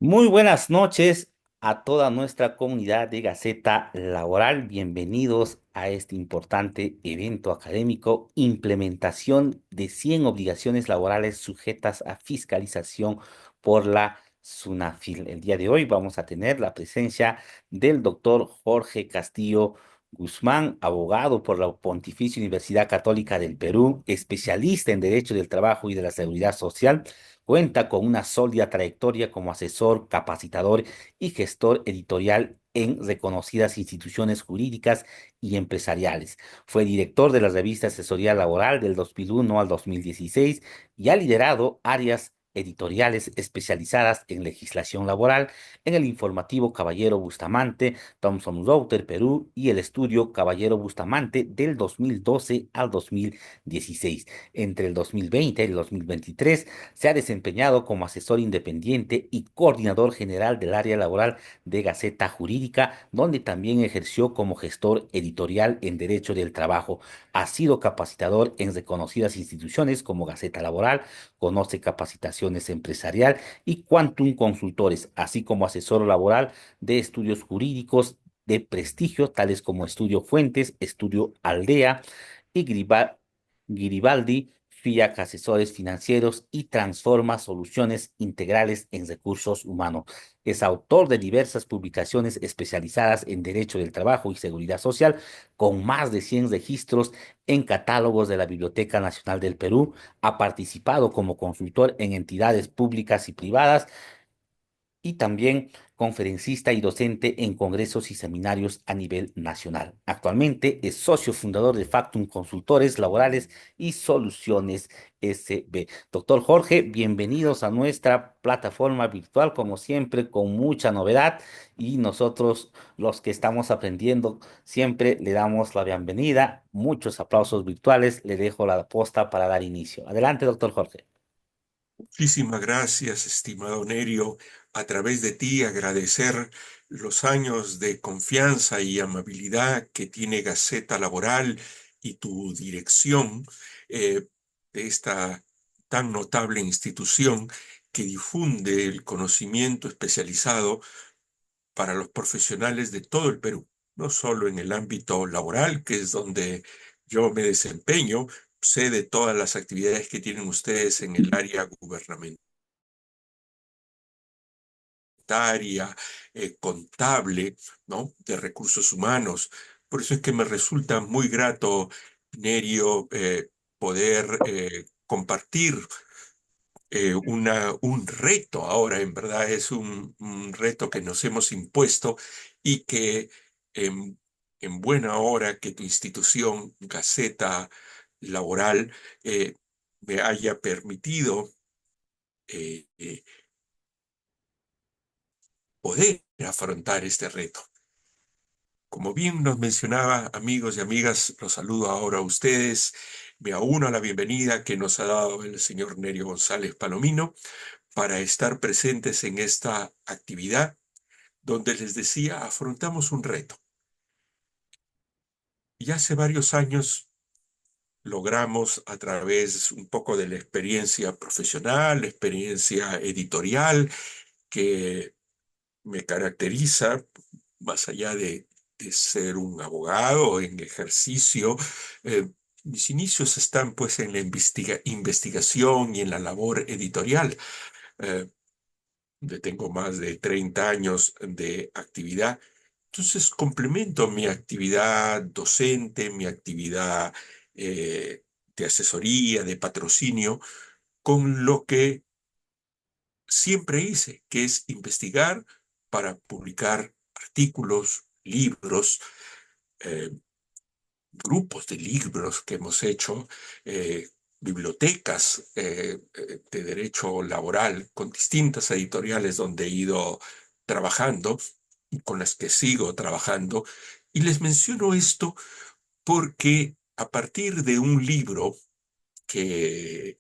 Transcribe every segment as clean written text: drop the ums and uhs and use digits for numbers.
Muy buenas noches a toda nuestra comunidad de Gaceta Laboral. Bienvenidos a este importante evento académico, implementación de 100 obligaciones laborales sujetas a fiscalización por la SUNAFIL. El día de hoy vamos a tener la presencia del doctor Jorge Castillo Guzmán, abogado por la Pontificia Universidad Católica del Perú, especialista en Derecho del Trabajo y de la Seguridad Social. Cuenta con una sólida trayectoria como asesor, capacitador y gestor editorial en reconocidas instituciones jurídicas y empresariales. Fue director de la revista Asesoría Laboral del 2001 al 2016 y ha liderado áreas editoriales especializadas en legislación laboral en el informativo Caballero Bustamante, Thomson Reuters Perú y el estudio Caballero Bustamante del 2012 al 2016. Entre el 2020 y el 2023 se ha desempeñado como asesor independiente y coordinador general del área laboral de Gaceta Jurídica, donde también ejerció como gestor editorial en Derecho del Trabajo. Ha sido capacitador en reconocidas instituciones como Gaceta Laboral, Conoce Capacitaciones Empresarial y Quantum Consultores, así como asesor laboral de estudios jurídicos de prestigio, tales como Estudio Fuentes, Estudio Aldea y Giribaldi, FIAC Asesores Financieros y Transforma Soluciones Integrales en Recursos Humanos. Es autor de diversas publicaciones especializadas en Derecho del Trabajo y Seguridad Social, con más de 100 registros en catálogos de la Biblioteca Nacional del Perú. Ha participado como consultor en entidades públicas y privadas y también conferencista y docente en congresos y seminarios a nivel nacional. Actualmente es socio fundador de Factum Consultores Laborales y Soluciones SB. Doctor Jorge, bienvenidos a nuestra plataforma virtual, como siempre, con mucha novedad, y nosotros, los que estamos aprendiendo, siempre le damos la bienvenida. Muchos aplausos virtuales. Le dejo la posta para dar inicio. Adelante, doctor Jorge. Muchísimas gracias, estimado Nerio. A través de ti agradecer los años de confianza y amabilidad que tiene Gaceta Laboral y tu dirección de esta tan notable institución que difunde el conocimiento especializado para los profesionales de todo el Perú, no solo en el ámbito laboral, que es donde yo me desempeño. Sé de todas las actividades que tienen ustedes en el área gubernamental, contable, ¿no? De recursos humanos. Por eso es que me resulta muy grato, Nerio, poder compartir un reto ahora. En verdad es un reto que nos hemos impuesto y que en buena hora que tu institución, Gaceta Laboral, me haya permitido eh, eh, poder afrontar este reto. Como bien nos mencionaba, amigos y amigas, los saludo ahora a ustedes. Me auno a la bienvenida que nos ha dado el señor Nerio González Palomino para estar presentes en esta actividad donde les decía, afrontamos un reto. Y hace varios años logramos, a través un poco de la experiencia profesional, la experiencia editorial que me caracteriza, más allá de ser un abogado en ejercicio. Mis inicios están pues en la investigación y en la labor editorial. Eh, Tengo más de 30 años de actividad. Entonces complemento mi actividad docente, mi actividad de asesoría, de patrocinio, con lo que siempre hice, que es investigar para publicar artículos, libros, eh, grupos de libros que hemos hecho, bibliotecas de derecho laboral con distintas editoriales donde he ido trabajando y con las que sigo trabajando. Y les menciono esto porque a partir de un libro que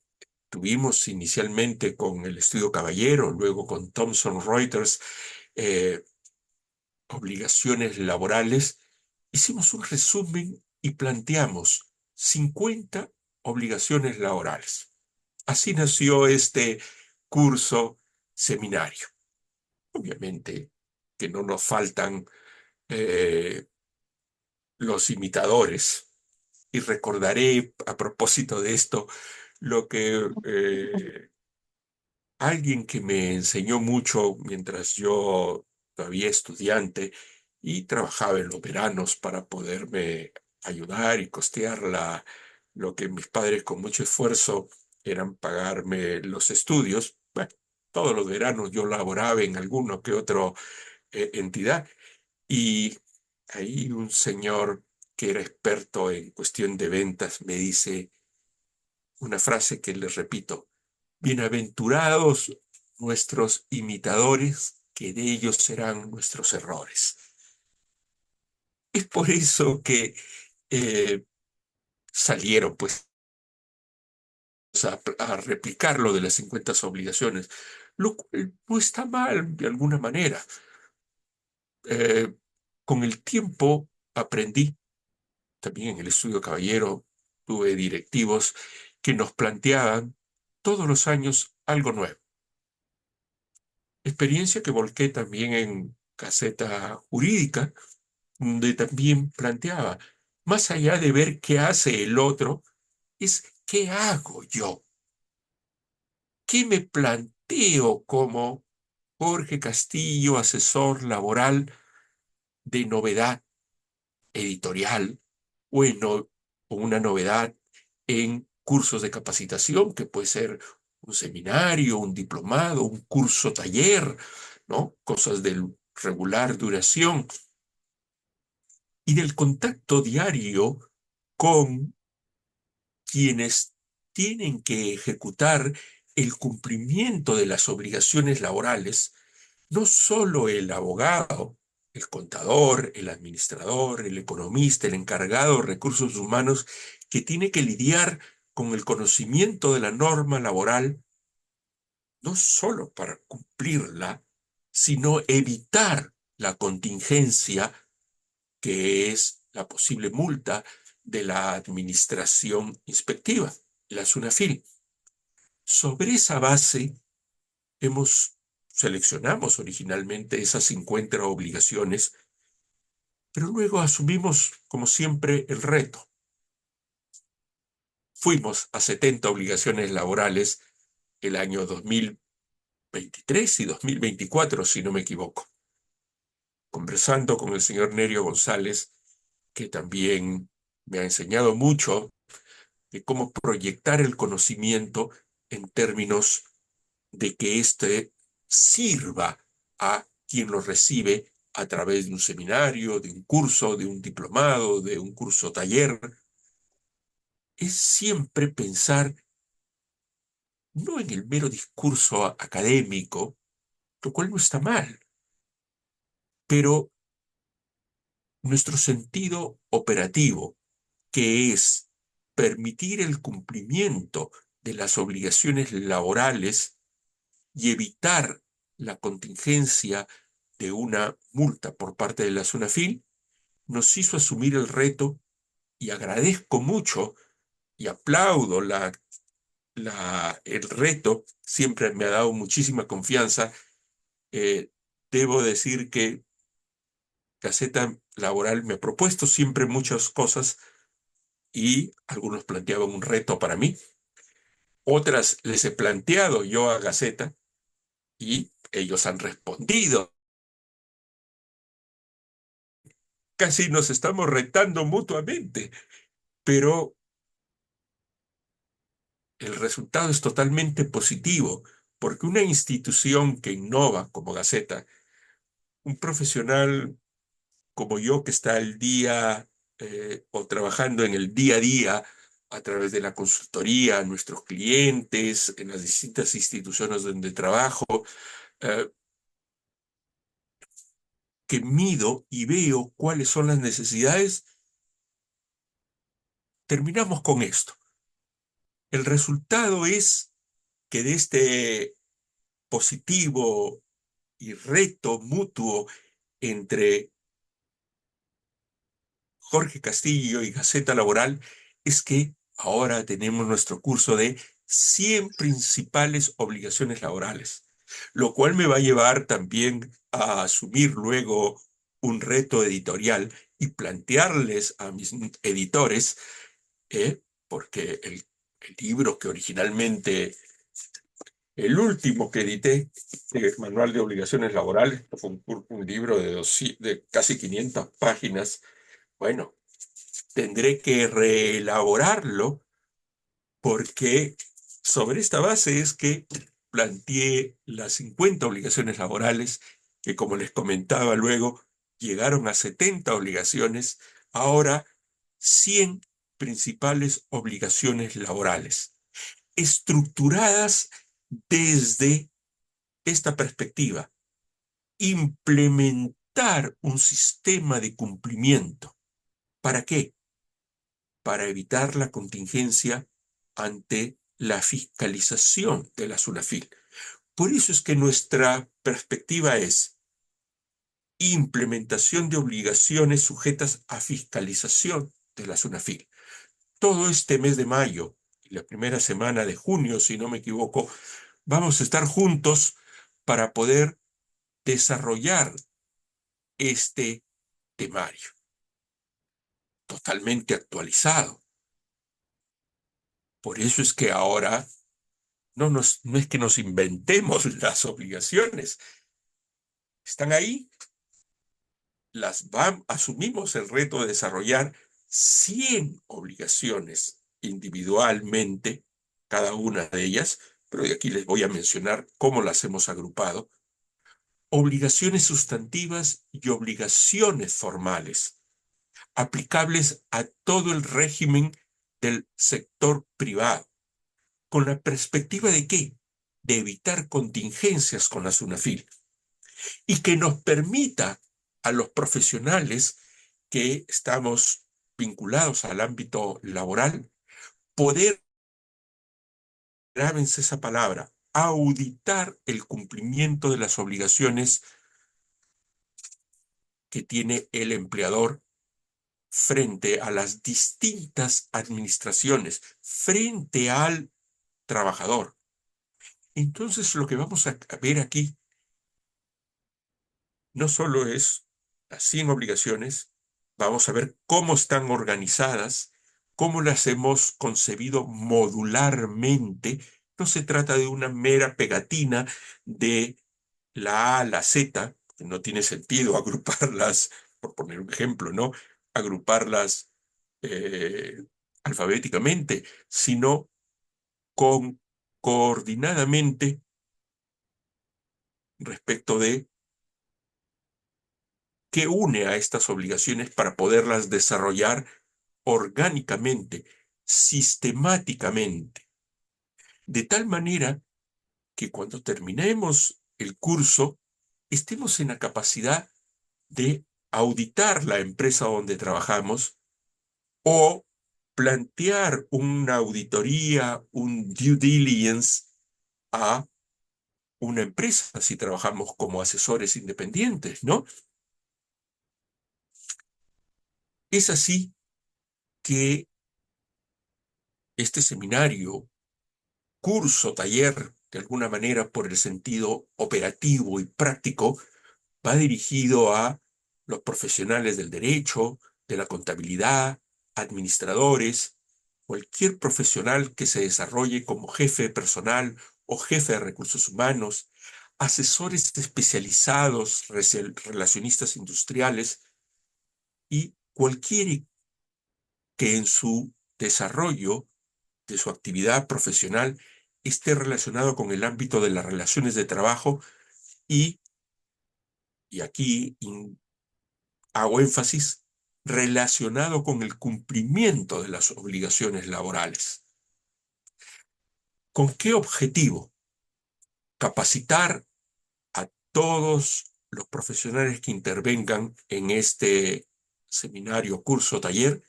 tuvimos inicialmente con el Estudio Caballero, luego con Thomson Reuters, eh, obligaciones laborales, hicimos un resumen y planteamos 50 obligaciones laborales. Así nació este curso seminario. Obviamente que no nos faltan eh, los imitadores. Y recordaré a propósito de esto lo que alguien que me enseñó mucho mientras yo todavía estudiante y trabajaba en los veranos para poderme ayudar y costear lo que mis padres con mucho esfuerzo eran pagarme los estudios. Bueno, todos los veranos yo laboraba en alguno que otro entidad y ahí un señor que era experto en cuestión de ventas me dice una frase que les repito: bienaventurados nuestros imitadores, que de ellos serán nuestros errores. Es por eso que eh, salieron pues a replicar lo de las 50 obligaciones, lo cual no está mal de alguna manera. Eh, con el tiempo aprendí, también en el estudio Caballero, tuve directivos que nos planteaban todos los años algo nuevo. Experiencia que volqué también en Gaceta Jurídica, donde también planteaba, más allá de ver qué hace el otro, es qué hago yo, qué me planteo como Jorge Castillo, asesor laboral de novedad editorial o, o una novedad en cursos de capacitación, que puede ser un seminario, un diplomado, un curso taller, ¿no? Cosas de regular duración y del contacto diario con quienes tienen que ejecutar el cumplimiento de las obligaciones laborales, no solo el abogado, el contador, el administrador, el economista, el encargado de recursos humanos, que tiene que lidiar con el conocimiento de la norma laboral, no solo para cumplirla, sino evitar la contingencia que es la posible multa de la administración inspectiva, la SUNAFIL. Sobre esa base, seleccionamos originalmente esas 50 obligaciones, pero luego asumimos, como siempre, el reto. Fuimos a 70 obligaciones laborales el año 2023 y 2024, si no me equivoco, conversando con el señor Nerio González, que también me ha enseñado mucho de cómo proyectar el conocimiento en términos de que éste sirva a quien lo recibe a través de un seminario, de un curso, de un diplomado, de un curso taller. Es siempre pensar no en el mero discurso académico, lo cual no está mal, pero nuestro sentido operativo, que es permitir el cumplimiento de las obligaciones laborales y evitar la contingencia de una multa por parte de la SUNAFIL, nos hizo asumir el reto y agradezco mucho y aplaudo el reto, siempre me ha dado muchísima confianza. Eh, Debo decir que Gaceta Laboral me ha propuesto siempre muchas cosas y algunos planteaban un reto para mí, otras les he planteado yo a Gaceta y ellos han respondido. Casi nos estamos retando mutuamente, pero el resultado es totalmente positivo, porque una institución que innova como Gaceta, un profesional como yo que está al día o trabajando en el día a día a través de la consultoría, a nuestros clientes, en las distintas instituciones donde trabajo, eh, que mido y veo cuáles son las necesidades, terminamos con esto. El resultado es que de este positivo y reto mutuo entre Jorge Castillo y Gaceta Laboral es que ahora tenemos nuestro curso de 100 principales obligaciones laborales. lo cual me va a llevar también a asumir luego un reto editorial y plantearles a mis editores, porque el libro que originalmente, el último que edité, el Manual de Obligaciones Laborales, fue un libro de casi 500 páginas. Bueno, tendré que reelaborarlo porque sobre esta base es que planteé las 50 obligaciones laborales, que como les comentaba luego, llegaron a 70 obligaciones, ahora 100 principales obligaciones laborales, estructuradas desde esta perspectiva: implementar un sistema de cumplimiento. ¿Para qué? Para evitar la contingencia ante la fiscalización de la SUNAFIL. Por eso es que nuestra perspectiva es implementación de obligaciones sujetas a fiscalización de la SUNAFIL. Todo este mes de mayo y la primera semana de junio, si no me equivoco, vamos a estar juntos para poder desarrollar este temario totalmente actualizado. Por eso es que ahora no es que nos inventemos las obligaciones, están ahí, asumimos el reto de desarrollar 100 obligaciones individualmente, cada una de ellas, pero de aquí les voy a mencionar cómo las hemos agrupado: obligaciones sustantivas y obligaciones formales, aplicables a todo el régimen del sector privado, con la perspectiva de ¿qué? De evitar contingencias con la SUNAFIL y que nos permita a los profesionales que estamos vinculados al ámbito laboral poder, grábense esa palabra, auditar el cumplimiento de las obligaciones que tiene el empleador frente a las distintas administraciones, frente al trabajador. Entonces, lo que vamos a ver aquí no solo es las 100 obligaciones, vamos a ver cómo están organizadas, cómo las hemos concebido modularmente. No se trata de una mera pegatina de la A a la Z, que no tiene sentido agruparlas, por poner un ejemplo, ¿no? Agruparlas eh, alfabéticamente, sino con, coordinadamente respecto de qué une a estas obligaciones para poderlas desarrollar orgánicamente, sistemáticamente, de tal manera que cuando terminemos el curso estemos en la capacidad de auditar la empresa donde trabajamos o plantear una auditoría, un due diligence a una empresa si trabajamos como asesores independientes, ¿no? Es así que este seminario, curso, taller, de alguna manera por el sentido operativo y práctico, va dirigido a los profesionales del derecho, de la contabilidad, administradores, cualquier profesional que se desarrolle como jefe de personal o jefe de recursos humanos, asesores especializados, relacionistas industriales y cualquiera que en su desarrollo de su actividad profesional esté relacionado con el ámbito de las relaciones de trabajo y, y aquí hago énfasis, relacionado con el cumplimiento de las obligaciones laborales. ¿Con qué objetivo? Capacitar a todos los profesionales que intervengan en este seminario, curso, taller,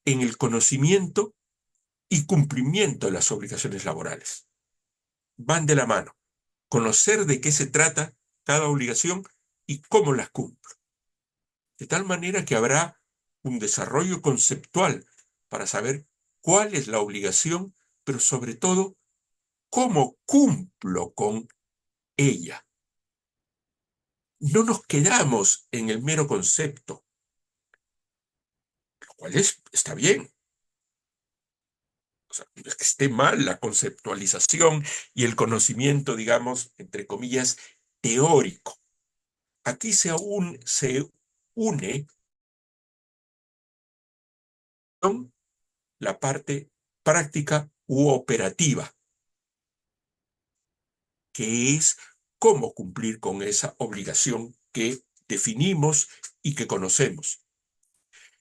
en el conocimiento y cumplimiento de las obligaciones laborales. Van de la mano. Conocer de qué se trata cada obligación y cómo las cumplo. De tal manera que habrá un desarrollo conceptual para saber cuál es la obligación, pero sobre todo cómo cumplo con ella. No nos quedamos en el mero concepto, lo cual está bien. O sea, no es que esté mal la conceptualización y el conocimiento, digamos, entre comillas, teórico. Aquí se une la parte práctica u operativa, que es cómo cumplir con esa obligación que definimos y que conocemos.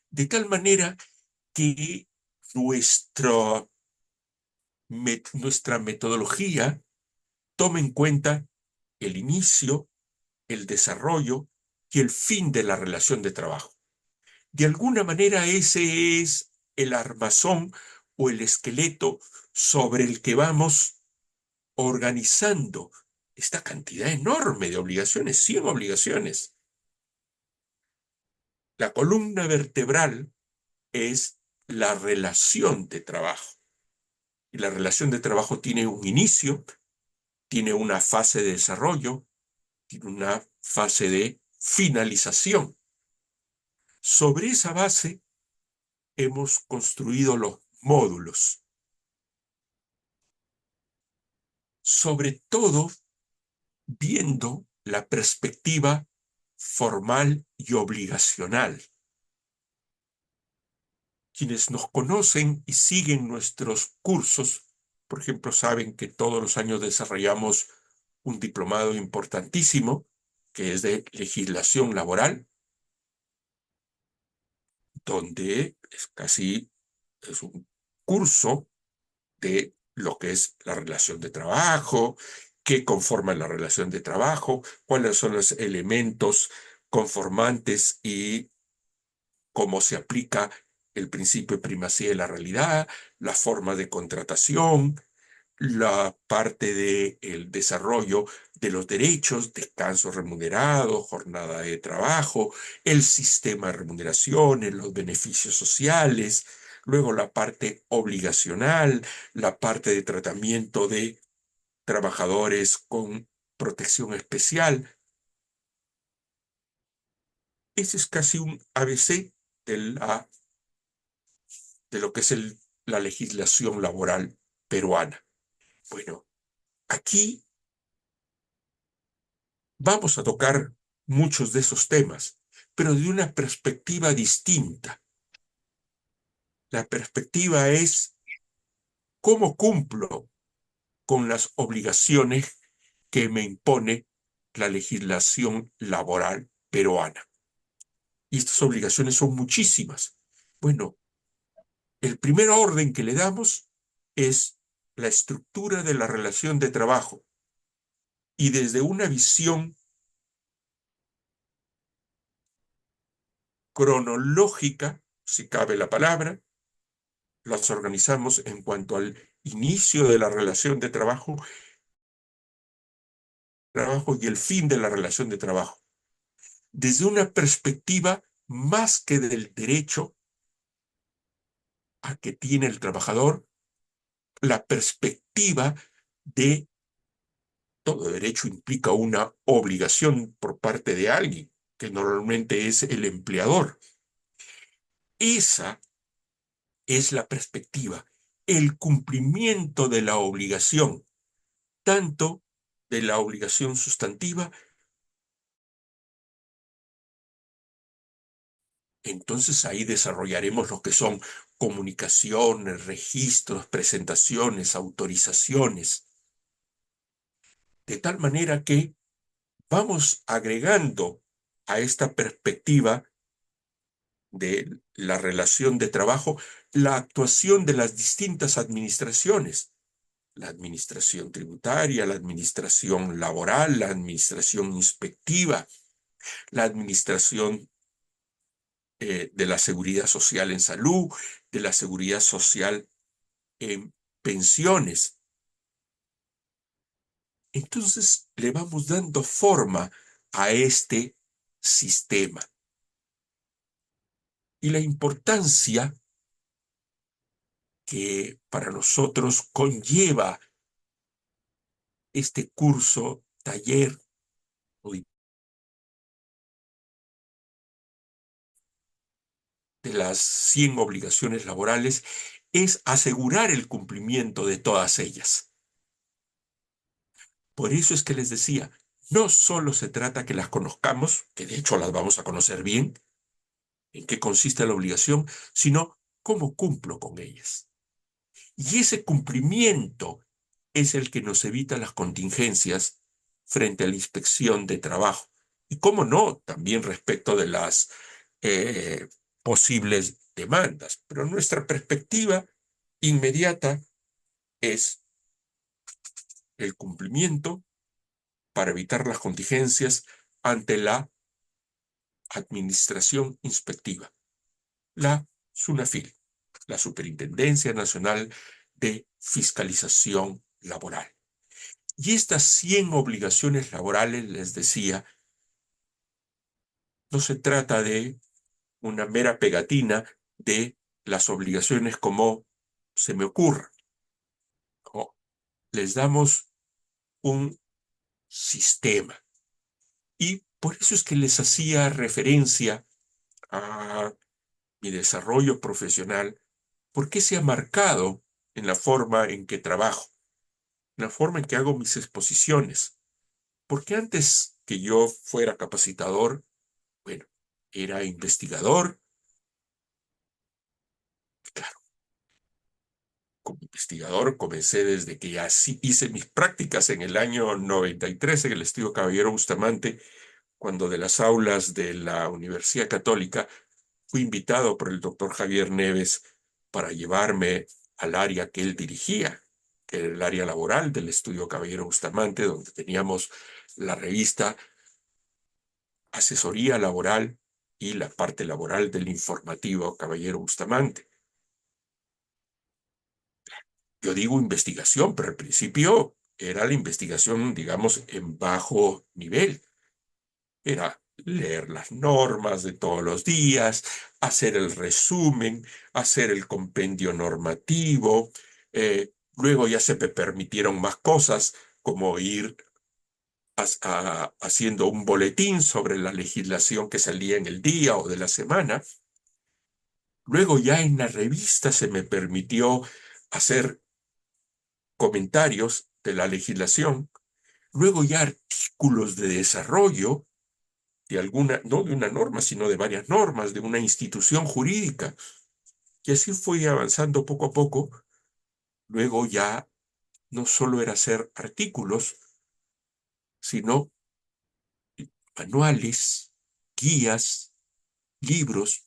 De tal manera que nuestra metodología toma en cuenta el inicio, el desarrollo y el fin de la relación de trabajo. De alguna manera ese es el armazón o el esqueleto sobre el que vamos organizando esta cantidad enorme de obligaciones, 100 obligaciones. La columna vertebral es la relación de trabajo. Y la relación de trabajo tiene un inicio, tiene una fase de desarrollo, tiene una fase de finalización. Sobre esa base hemos construido los módulos, sobre todo viendo la perspectiva formal y obligacional. Quienes nos conocen y siguen nuestros cursos, por ejemplo, saben que todos los años desarrollamos un diplomado importantísimo, que es de legislación laboral, donde es un curso de lo que es la relación de trabajo, qué conforma la relación de trabajo, cuáles son los elementos conformantes y cómo se aplica el principio de primacía de la realidad, la forma de contratación, la parte del desarrollo de los derechos, descanso remunerado, jornada de trabajo, el sistema de remuneraciones, los beneficios sociales, luego la parte obligacional, la parte de tratamiento de trabajadores con protección especial. Ese es casi un ABC de lo que es la legislación laboral peruana. Bueno, aquí vamos a tocar muchos de esos temas, pero de una perspectiva distinta. La perspectiva es cómo cumplo con las obligaciones que me impone la legislación laboral peruana. Y estas obligaciones son muchísimas. Bueno, el primer orden que le damos es la estructura de la relación de trabajo y desde una visión cronológica, si cabe la palabra, las organizamos en cuanto al inicio de la relación de trabajo y el fin de la relación de trabajo, desde una perspectiva más que del derecho a que tiene el trabajador, la perspectiva de todo derecho implica una obligación por parte de alguien, que normalmente es el empleador. Esa es la perspectiva, el cumplimiento de la obligación, tanto de la obligación sustantiva. Entonces ahí desarrollaremos lo que son comunicaciones, registros, presentaciones, autorizaciones, de tal manera que vamos agregando a esta perspectiva de la relación de trabajo la actuación de las distintas administraciones, la administración tributaria, la administración laboral, la administración inspectiva, la administración de la seguridad social en salud, de la seguridad social en pensiones. Entonces le vamos dando forma a este sistema. Y la importancia que para nosotros conlleva este curso taller de las 100 obligaciones laborales es asegurar el cumplimiento de todas ellas. Por eso es que les decía, no solo se trata que las conozcamos, que de hecho las vamos a conocer bien, en qué consiste la obligación, sino cómo cumplo con ellas. Y ese cumplimiento es el que nos evita las contingencias frente a la inspección de trabajo. Y cómo no, también respecto de las eh, posibles demandas. Pero nuestra perspectiva inmediata es el cumplimiento para evitar las contingencias ante la administración inspectiva, la SUNAFIL, la Superintendencia Nacional de Fiscalización Laboral. Y estas 100 obligaciones laborales, les decía, no se trata de una mera pegatina de las obligaciones como se me ocurra. No, les damos un sistema. Y por eso es que les hacía referencia a mi desarrollo profesional, porque se ha marcado en la forma en que trabajo, en la forma en que hago mis exposiciones. Porque antes que yo fuera capacitador, bueno, era investigador. Claro, como investigador comencé desde que así hice mis prácticas en el año 93 en el Estudio Caballero Bustamante, cuando de las aulas de la Universidad Católica fui invitado por el doctor Javier Neves para llevarme al área que él dirigía, que era el área laboral del Estudio Caballero Bustamante, donde teníamos la revista Asesoría Laboral y la parte laboral del informativo Caballero Bustamante. Yo digo investigación, pero al principio era la investigación, digamos, en bajo nivel. Era leer las normas de todos los días, hacer el resumen, hacer el compendio normativo. Luego ya se me permitieron más cosas, como ir haciendo un boletín sobre la legislación que salía en el día o de la semana. Luego ya en la revista se me permitió hacer comentarios de la legislación. Luego ya artículos de desarrollo de alguna, no de una norma, sino de varias normas, de una institución jurídica. Y así fui avanzando poco a poco. Luego ya no solo era hacer artículos, sino manuales, guías, libros.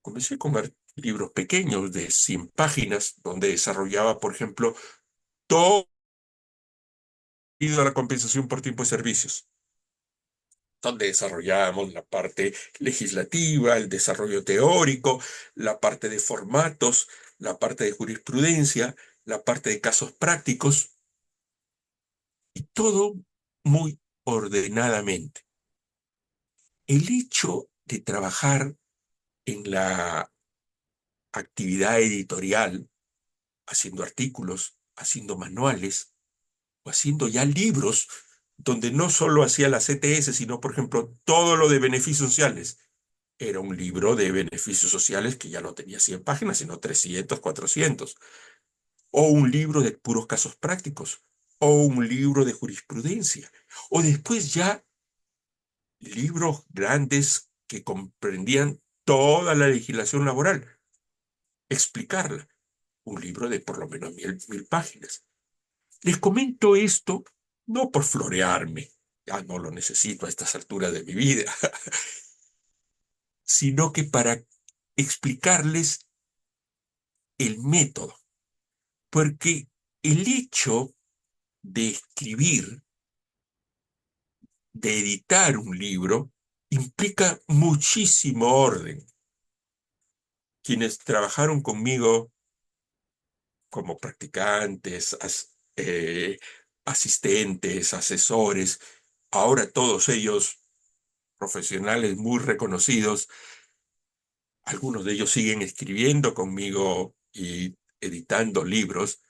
Comencé con libros pequeños de 100 páginas, donde desarrollaba, por ejemplo, todo la compensación por tiempo de servicios, donde desarrollábamos la parte legislativa, el desarrollo teórico, la parte de formatos, la parte de jurisprudencia, la parte de casos prácticos, y todo muy ordenadamente. El hecho de trabajar en la actividad editorial, haciendo artículos, haciendo manuales o haciendo ya libros, donde no solo hacía la CTS, sino, por ejemplo, todo lo de beneficios sociales. Era un libro de beneficios sociales que ya no tenía 100 páginas, sino 300, 400. O un libro de puros casos prácticos. O un libro de jurisprudencia. O después ya libros grandes que comprendían toda la legislación laboral. Explicarla. Un libro de por lo menos 1000 páginas. Les comento esto no por florearme, ya no lo necesito a estas alturas de mi vida, sino que para explicarles el método, porque el hecho de escribir, de editar un libro, implica muchísimo orden. Quienes trabajaron conmigo como practicantes, asistentes, asesores, ahora todos ellos profesionales muy reconocidos, algunos de ellos siguen escribiendo conmigo y editando libros,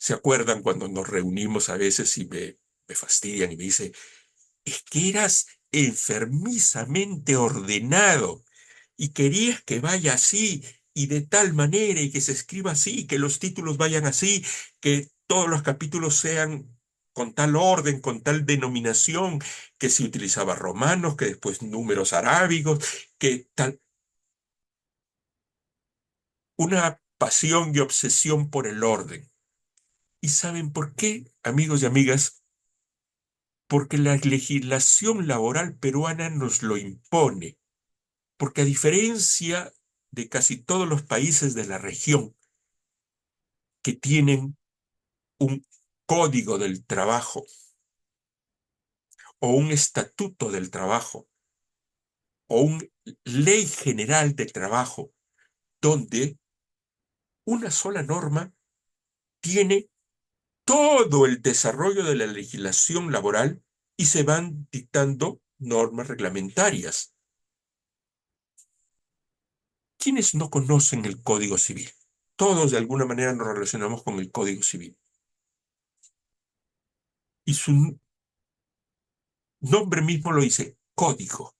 ¿Se acuerdan cuando nos reunimos a veces y me fastidian y me dice, es que eras enfermizamente ordenado y querías que vaya así y de tal manera y que se escriba así, que los títulos vayan así, que todos los capítulos sean con tal orden, con tal denominación, que se utilizaba romanos, que después números arábigos, que tal, una pasión y obsesión por el orden. ¿Y saben por qué, amigos y amigas? Porque la legislación laboral peruana nos lo impone. Porque a diferencia de casi todos los países de la región que tienen un código del trabajo o un estatuto del trabajo o una ley general del trabajo, donde una sola norma tiene todo el desarrollo de la legislación laboral y se van dictando normas reglamentarias. ¿Quiénes no conocen el Código Civil? Todos de alguna manera nos relacionamos con el Código Civil. Y su nombre mismo lo dice, código.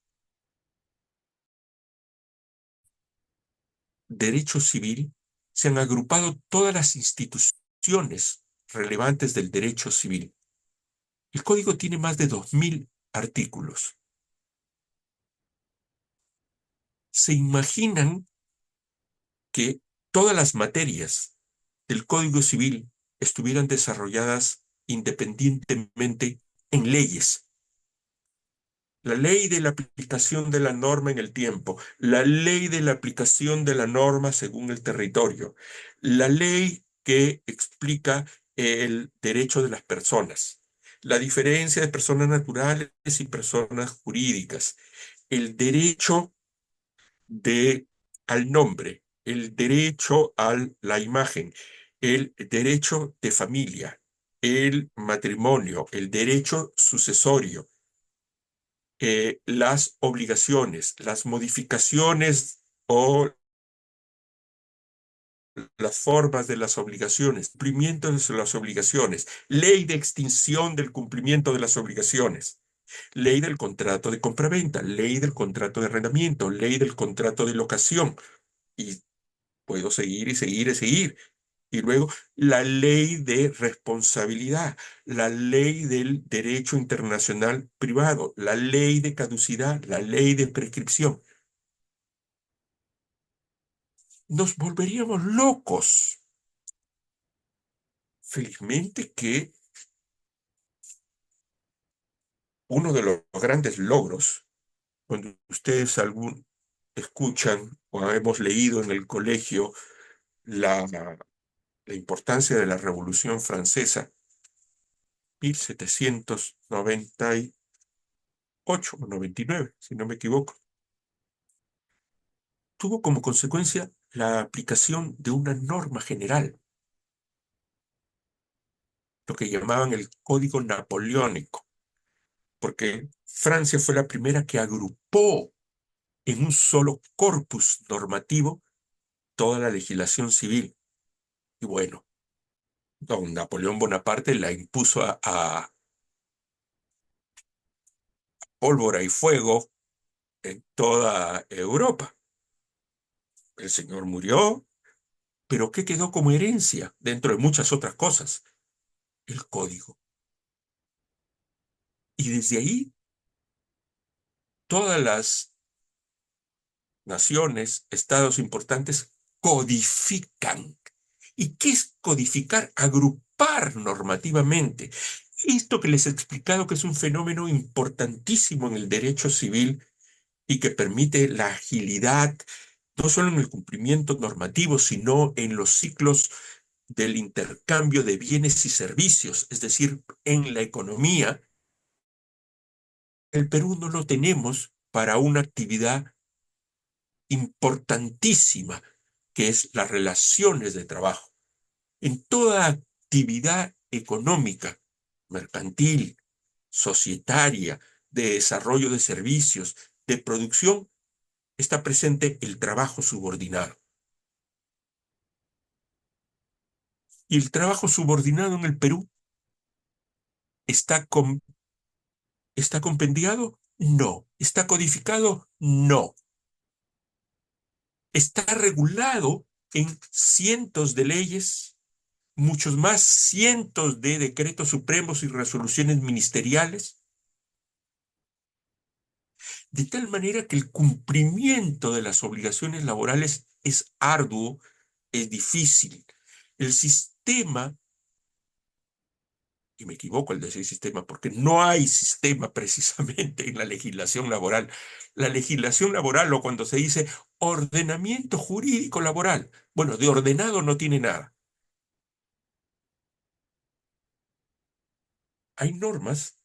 Derecho civil, se han agrupado todas las instituciones relevantes del derecho civil. El código tiene más de 2000 artículos. ¿Se imaginan que todas las materias del Código Civil estuvieran desarrolladas independientemente en leyes? La ley de la aplicación de la norma en el tiempo, la ley de la aplicación de la norma según el territorio, la ley que explica el derecho de las personas, la diferencia de personas naturales y personas jurídicas, el derecho de, al nombre, el derecho a la imagen, el derecho de familia, el matrimonio, el derecho sucesorio, las obligaciones, las modificaciones o las formas de las obligaciones, cumplimiento de las obligaciones, ley de extinción del cumplimiento de las obligaciones, ley del contrato de compraventa, ley del contrato de arrendamiento, ley del contrato de locación, y puedo seguir y seguir y seguir. Y luego la ley de responsabilidad, la ley del derecho internacional privado, la ley de caducidad, la ley de prescripción. Nos volveríamos locos. Felizmente que uno de los grandes logros, cuando ustedes escuchan o hemos leído en el colegio la importancia de la Revolución Francesa, 1798 o 99, si no me equivoco, tuvo como consecuencia la aplicación de una norma general, lo que llamaban el Código Napoleónico, porque Francia fue la primera que agrupó en un solo corpus normativo toda la legislación civil. Y bueno, don Napoleón Bonaparte la impuso a pólvora y fuego en toda Europa. El señor murió, pero ¿qué quedó como herencia dentro de muchas otras cosas? El código. Y desde ahí, todas las naciones, estados importantes, codifican. ¿Y qué es codificar? Agrupar normativamente. Esto que les he explicado que es un fenómeno importantísimo en el derecho civil y que permite la agilidad, no solo en el cumplimiento normativo, sino en los ciclos del intercambio de bienes y servicios, es decir, en la economía. El Perú no lo tenemos para una actividad importantísima, que es las relaciones de trabajo. En toda actividad económica, mercantil, societaria, de desarrollo de servicios, de producción, está presente el trabajo subordinado. ¿Y el trabajo subordinado en el Perú está, está compendiado? No. ¿Está codificado? No. Está regulado en cientos de leyes, muchos más, cientos de decretos supremos y resoluciones ministeriales, de tal manera que el cumplimiento de las obligaciones laborales es arduo, es difícil. El sistema, y me equivoco al decir sistema, porque no hay sistema precisamente en la legislación laboral. La legislación laboral, o cuando se dice ordenamiento jurídico laboral, bueno, de ordenado no tiene nada. Hay normas.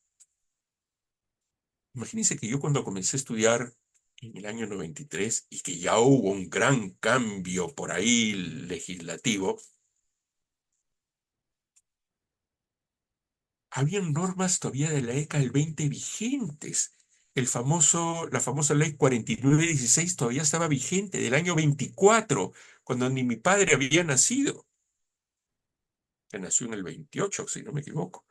Imagínense que yo cuando comencé a estudiar en el año 93 y que ya hubo un gran cambio por ahí legislativo, habían normas todavía de la década del 20 vigentes. La famosa ley 4916 todavía estaba vigente del año 24, cuando ni mi padre había nacido, que nació en el 28, si no me equivoco.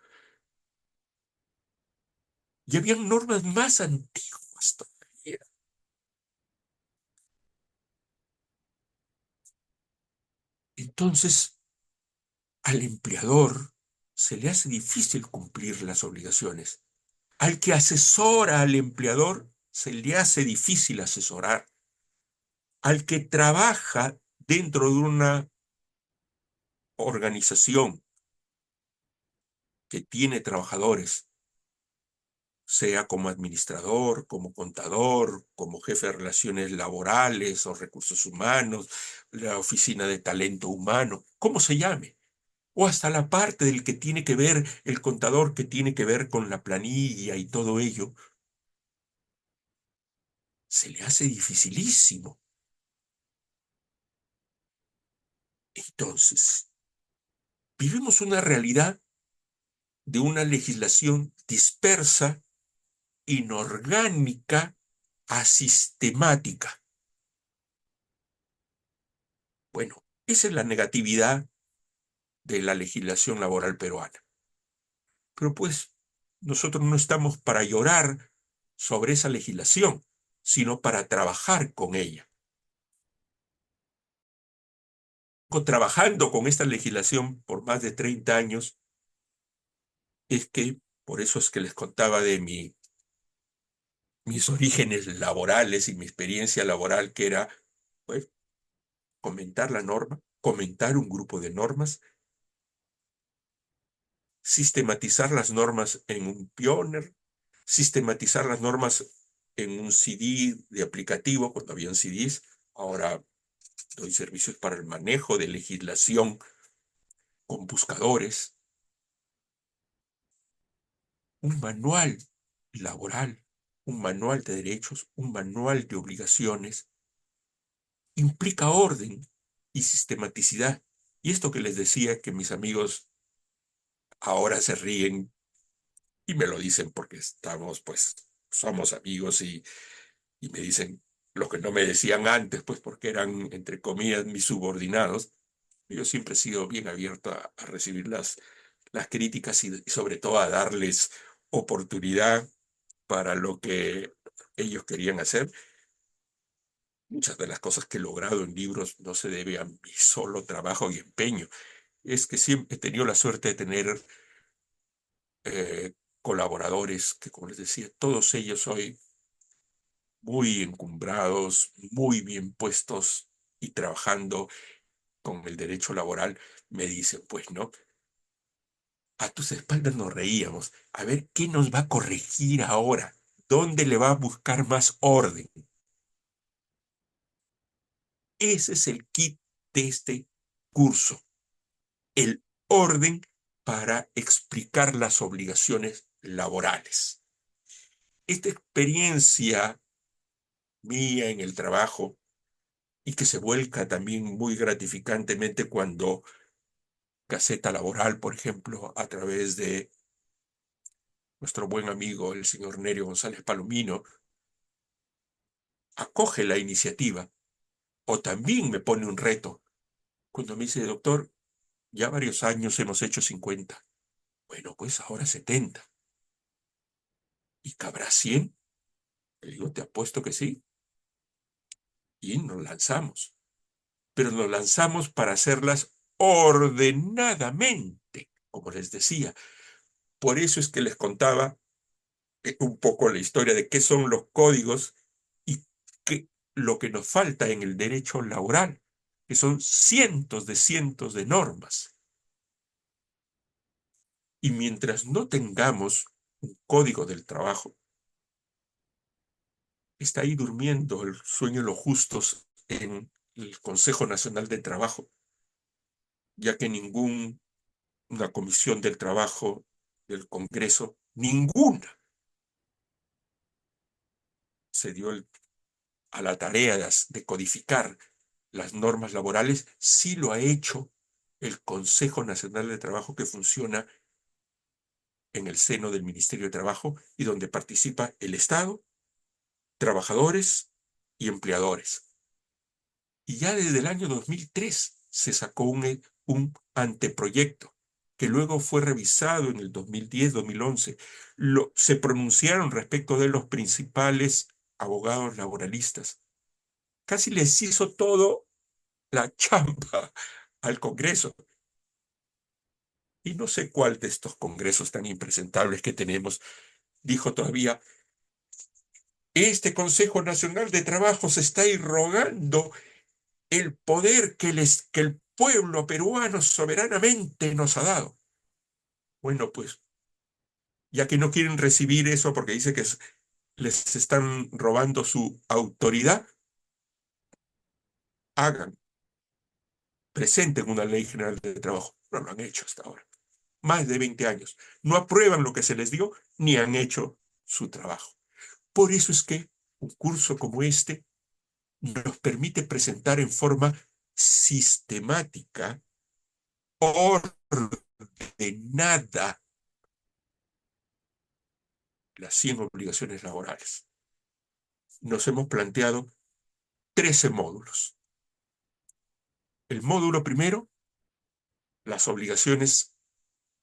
Y habían normas más antiguas todavía. Entonces, al empleador se le hace difícil cumplir las obligaciones. Al que asesora al empleador se le hace difícil asesorar. Al que trabaja dentro de una organización que tiene trabajadores, sea como administrador, como contador, como jefe de relaciones laborales o recursos humanos, la oficina de talento humano, como se llame, o hasta la parte del que tiene que ver, el contador que tiene que ver con la planilla y todo ello, se le hace dificilísimo. Entonces, vivimos una realidad de una legislación dispersa, inorgánica, asistemática. Bueno, esa es la negatividad de la legislación laboral peruana. Pero pues nosotros no estamos para llorar sobre esa legislación, sino para trabajar con ella. Trabajando con esta legislación por más de 30 años, es que, por eso es que les contaba de mis orígenes laborales y mi experiencia laboral, que era, pues, comentar la norma, comentar un grupo de normas, sistematizar las normas en un Pioneer, sistematizar las normas en un CD de aplicativo, cuando habían CDs. Ahora doy servicios para el manejo de legislación con buscadores, un manual laboral, un manual de derechos, un manual de obligaciones, implica orden y sistematicidad. Y esto que les decía, que mis amigos ahora se ríen y me lo dicen porque estamos, pues, somos amigos y me dicen lo que no me decían antes, pues porque eran, entre comillas, mis subordinados. Yo siempre he sido bien abierto a recibir las críticas y sobre todo a darles oportunidad para lo que ellos querían hacer. Muchas de las cosas que he logrado en libros no se debe a mi solo trabajo y empeño. Es que siempre he tenido la suerte de tener colaboradores que, como les decía, todos ellos hoy muy encumbrados, muy bien puestos y trabajando con el derecho laboral, me dicen, pues no, a tus espaldas nos reíamos, a ver qué nos va a corregir ahora, dónde le va a buscar más orden. Ese es el kit de este curso, el orden para explicar las obligaciones laborales. Esta experiencia mía en el trabajo y que se vuelca también muy gratificantemente cuando Gaceta Laboral, por ejemplo, a través de nuestro buen amigo el señor Nerio González Palomino, acoge la iniciativa o también me pone un reto cuando me dice, doctor, Ya varios años hemos hecho 50. Bueno, pues ahora 70. ¿Y cabrá 100? Le digo, te apuesto que sí. Y nos lanzamos. Pero nos lanzamos para hacerlas ordenadamente, como les decía. Por eso es que les contaba un poco la historia de qué son los códigos y qué, lo que nos falta en el derecho laboral, que son cientos de normas. Y mientras no tengamos un código del trabajo, está ahí durmiendo el sueño de los justos en el Consejo Nacional de Trabajo, ya que ninguna comisión del trabajo del Congreso, ninguna, se dio a la tarea de codificar las normas laborales. Sí lo ha hecho el Consejo Nacional de Trabajo, que funciona en el seno del Ministerio de Trabajo y donde participa el Estado, trabajadores y empleadores. Y ya desde el año 2003 se sacó un anteproyecto que luego fue revisado en el 2010-2011. Se pronunciaron respecto de los principales abogados laboralistas. Casi les hizo todo la chamba al Congreso. Y no sé cuál de estos congresos tan impresentables que tenemos dijo todavía: este Consejo Nacional de Trabajo se está irrogando el poder que el pueblo peruano soberanamente nos ha dado. Bueno, pues, ya que no quieren recibir eso porque dice que les están robando su autoridad, hagan, presenten una ley general de trabajo. No lo han hecho hasta ahora. Más de 20 años. No aprueban lo que se les dio ni han hecho su trabajo. Por eso es que un curso como este nos permite presentar en forma sistemática, ordenada, las 100 obligaciones laborales. Nos hemos planteado 13 módulos. El módulo primero, las obligaciones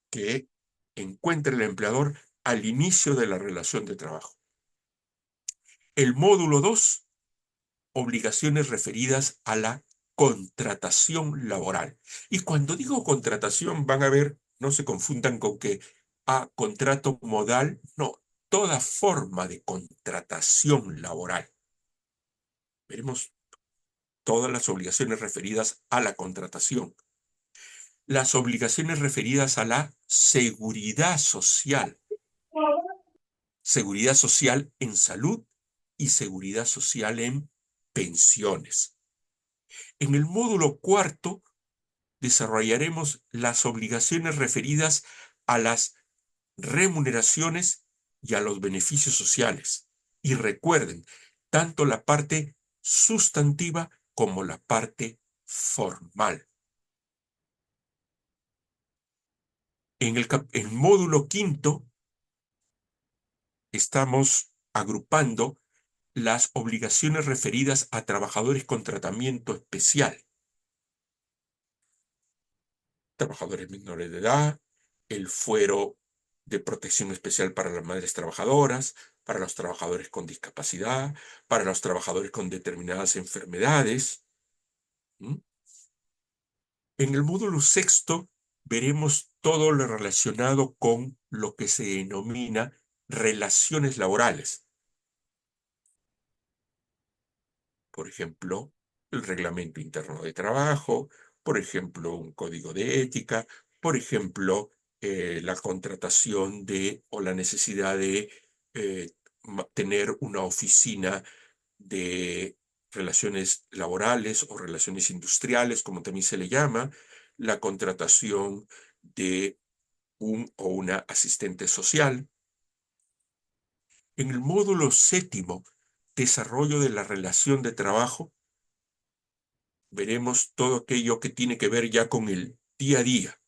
que encuentra el empleador al inicio de la relación de trabajo. El módulo 2, obligaciones referidas a la contratación laboral. Y cuando digo contratación, van a ver, no se confundan con que contrato modal, no, toda forma de contratación laboral. Veremos todas las obligaciones referidas a la contratación, las obligaciones referidas a la seguridad social en salud y seguridad social en pensiones. En el módulo cuarto desarrollaremos las obligaciones referidas a las remuneraciones y a los beneficios sociales. Y recuerden, tanto la parte sustantiva como la parte formal. En el módulo quinto estamos agrupando las obligaciones referidas a trabajadores con tratamiento especial, trabajadores menores de edad, el fuero de protección especial para las madres trabajadoras, para los trabajadores con discapacidad, para los trabajadores con determinadas enfermedades. ¿Mm? En el módulo sexto veremos todo lo relacionado con lo que se denomina relaciones laborales. Por ejemplo, el reglamento interno de trabajo, por ejemplo, un código de ética, por ejemplo, la contratación de o la necesidad de eh, tener una oficina de relaciones laborales o relaciones industriales, como también se le llama, la contratación de un o una asistente social. En el módulo séptimo, desarrollo de la relación de trabajo, veremos todo aquello que tiene que ver ya con el día a día,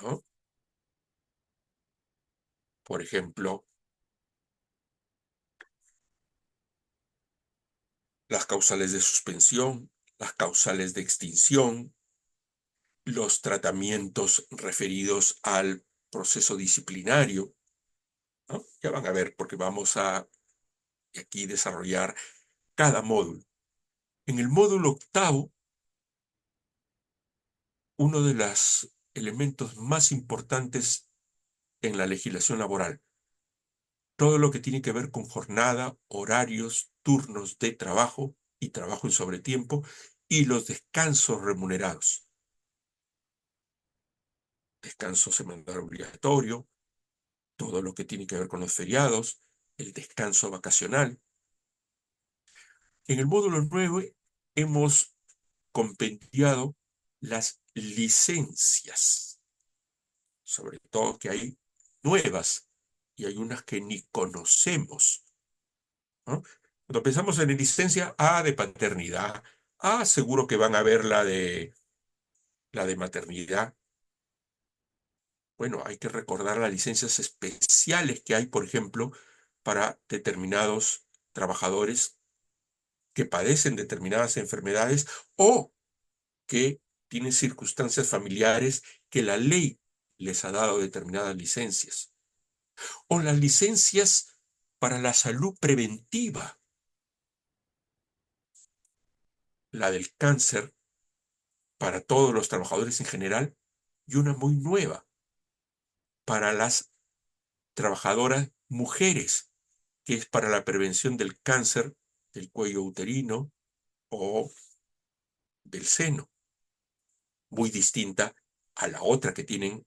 ¿no? Por ejemplo, las causales de suspensión, las causales de extinción, los tratamientos referidos al proceso disciplinario, ¿no? Ya van a ver, porque vamos a aquí desarrollar cada módulo. En el módulo octavo, uno de los elementos más importantes en la legislación laboral, todo lo que tiene que ver con jornada, horarios, turnos de trabajo y trabajo en sobretiempo y los descansos remunerados. Descanso semanal obligatorio, todo lo que tiene que ver con los feriados, el descanso vacacional. En el módulo 9 hemos compendiado las licencias, sobre todo que hay nuevas y hay unas que ni conocemos, ¿no? Cuando pensamos en licencia, de paternidad, seguro que van a ver la de maternidad. Bueno, hay que recordar las licencias especiales que hay, por ejemplo, para determinados trabajadores que padecen determinadas enfermedades o que tienen circunstancias familiares que la ley les ha dado determinadas licencias. O las licencias para la salud preventiva, la del cáncer para todos los trabajadores en general, y una muy nueva para las trabajadoras mujeres, que es para la prevención del cáncer del cuello uterino o del seno, muy distinta a la otra que tienen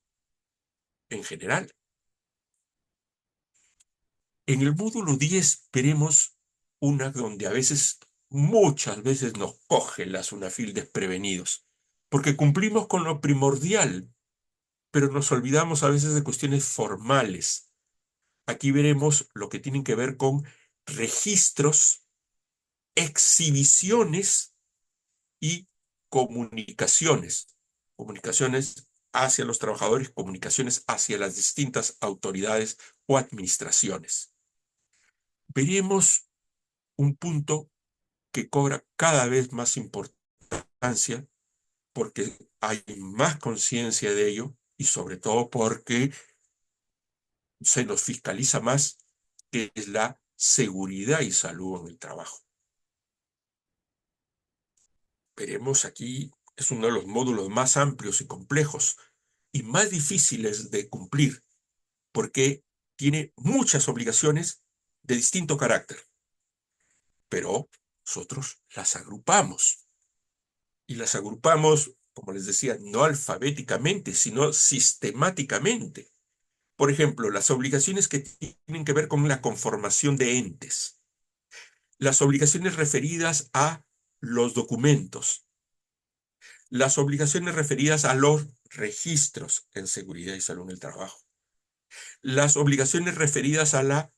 en general. En el módulo 10 veremos una donde a veces, muchas veces nos coge la SUNAFIL desprevenidos, porque cumplimos con lo primordial, pero nos olvidamos a veces de cuestiones formales. Aquí veremos lo que tienen que ver con registros, exhibiciones y comunicaciones. Comunicaciones hacia los trabajadores, comunicaciones hacia las distintas autoridades o administraciones. Veremos un punto que cobra cada vez más importancia porque hay más conciencia de ello y sobre todo porque se nos fiscaliza más, que es la seguridad y salud en el trabajo. Veremos aquí, es uno de los módulos más amplios y complejos y más difíciles de cumplir porque tiene muchas obligaciones de distinto carácter, pero nosotros las agrupamos. Y las agrupamos, como les decía, no alfabéticamente, sino sistemáticamente. Por ejemplo, las obligaciones que tienen que ver con la conformación de entes, las obligaciones referidas a los documentos, las obligaciones referidas a los registros en seguridad y salud en el trabajo, las obligaciones referidas a las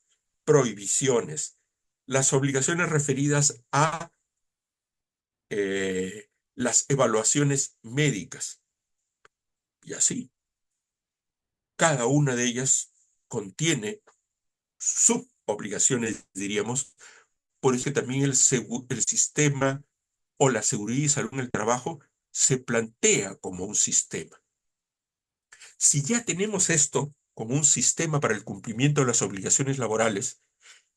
prohibiciones, las obligaciones referidas a las evaluaciones médicas y así. Cada una de ellas contiene subobligaciones, diríamos. Por eso también el sistema o la seguridad y salud en el trabajo se plantea como un sistema. Si ya tenemos esto como un sistema para el cumplimiento de las obligaciones laborales,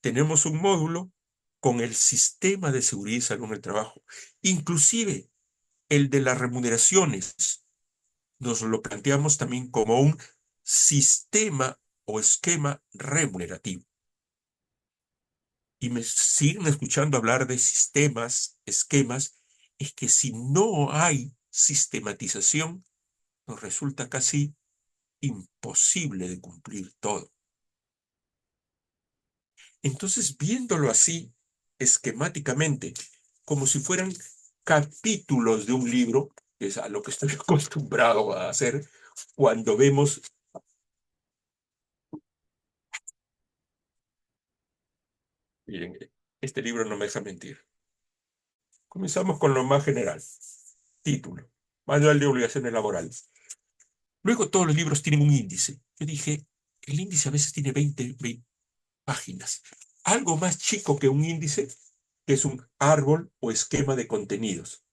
tenemos un módulo con el sistema de seguridad y salud en el trabajo. Inclusive el de las remuneraciones nos lo planteamos también como un sistema o esquema remunerativo. Y me siguen escuchando hablar de sistemas, esquemas, es que si no hay sistematización, nos resulta casi imposible de cumplir todo. Entonces, viéndolo así, esquemáticamente, como si fueran capítulos de un libro, que es a lo que estoy acostumbrado a hacer, cuando vemos, miren, este libro no me deja mentir. Comenzamos con lo más general. Título: Manual de Obligaciones Laborales. Luego todos los libros tienen un índice. Yo dije, el índice a veces tiene 20 páginas. Algo más chico que un índice, que es un árbol o esquema de contenidos.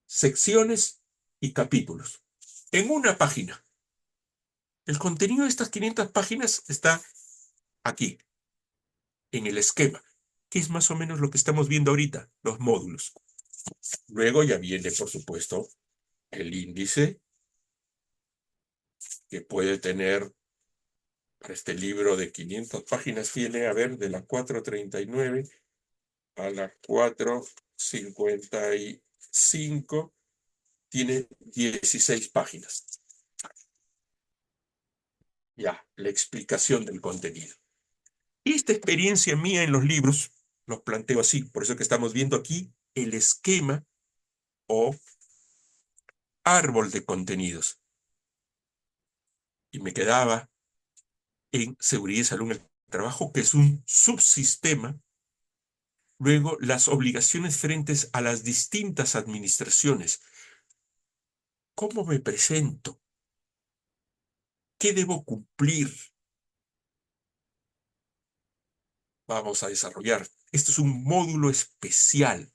Secciones y capítulos en una página. El contenido de estas 500 páginas está aquí, en el esquema, que es más o menos lo que estamos viendo ahorita, los módulos. Luego ya viene, por supuesto, el índice que puede tener, para este libro de 500 páginas, tiene, a ver, de la 439 a la 455, tiene 16 páginas. Ya, la explicación del contenido. Y esta experiencia mía en los libros, los planteo así, por eso que estamos viendo aquí el esquema o árbol de contenidos. Y me quedaba en seguridad y salud en el trabajo, que es un subsistema. Luego, las obligaciones frentes a las distintas administraciones. ¿Cómo me presento? ¿Qué debo cumplir? Vamos a desarrollar. Esto es un módulo especial,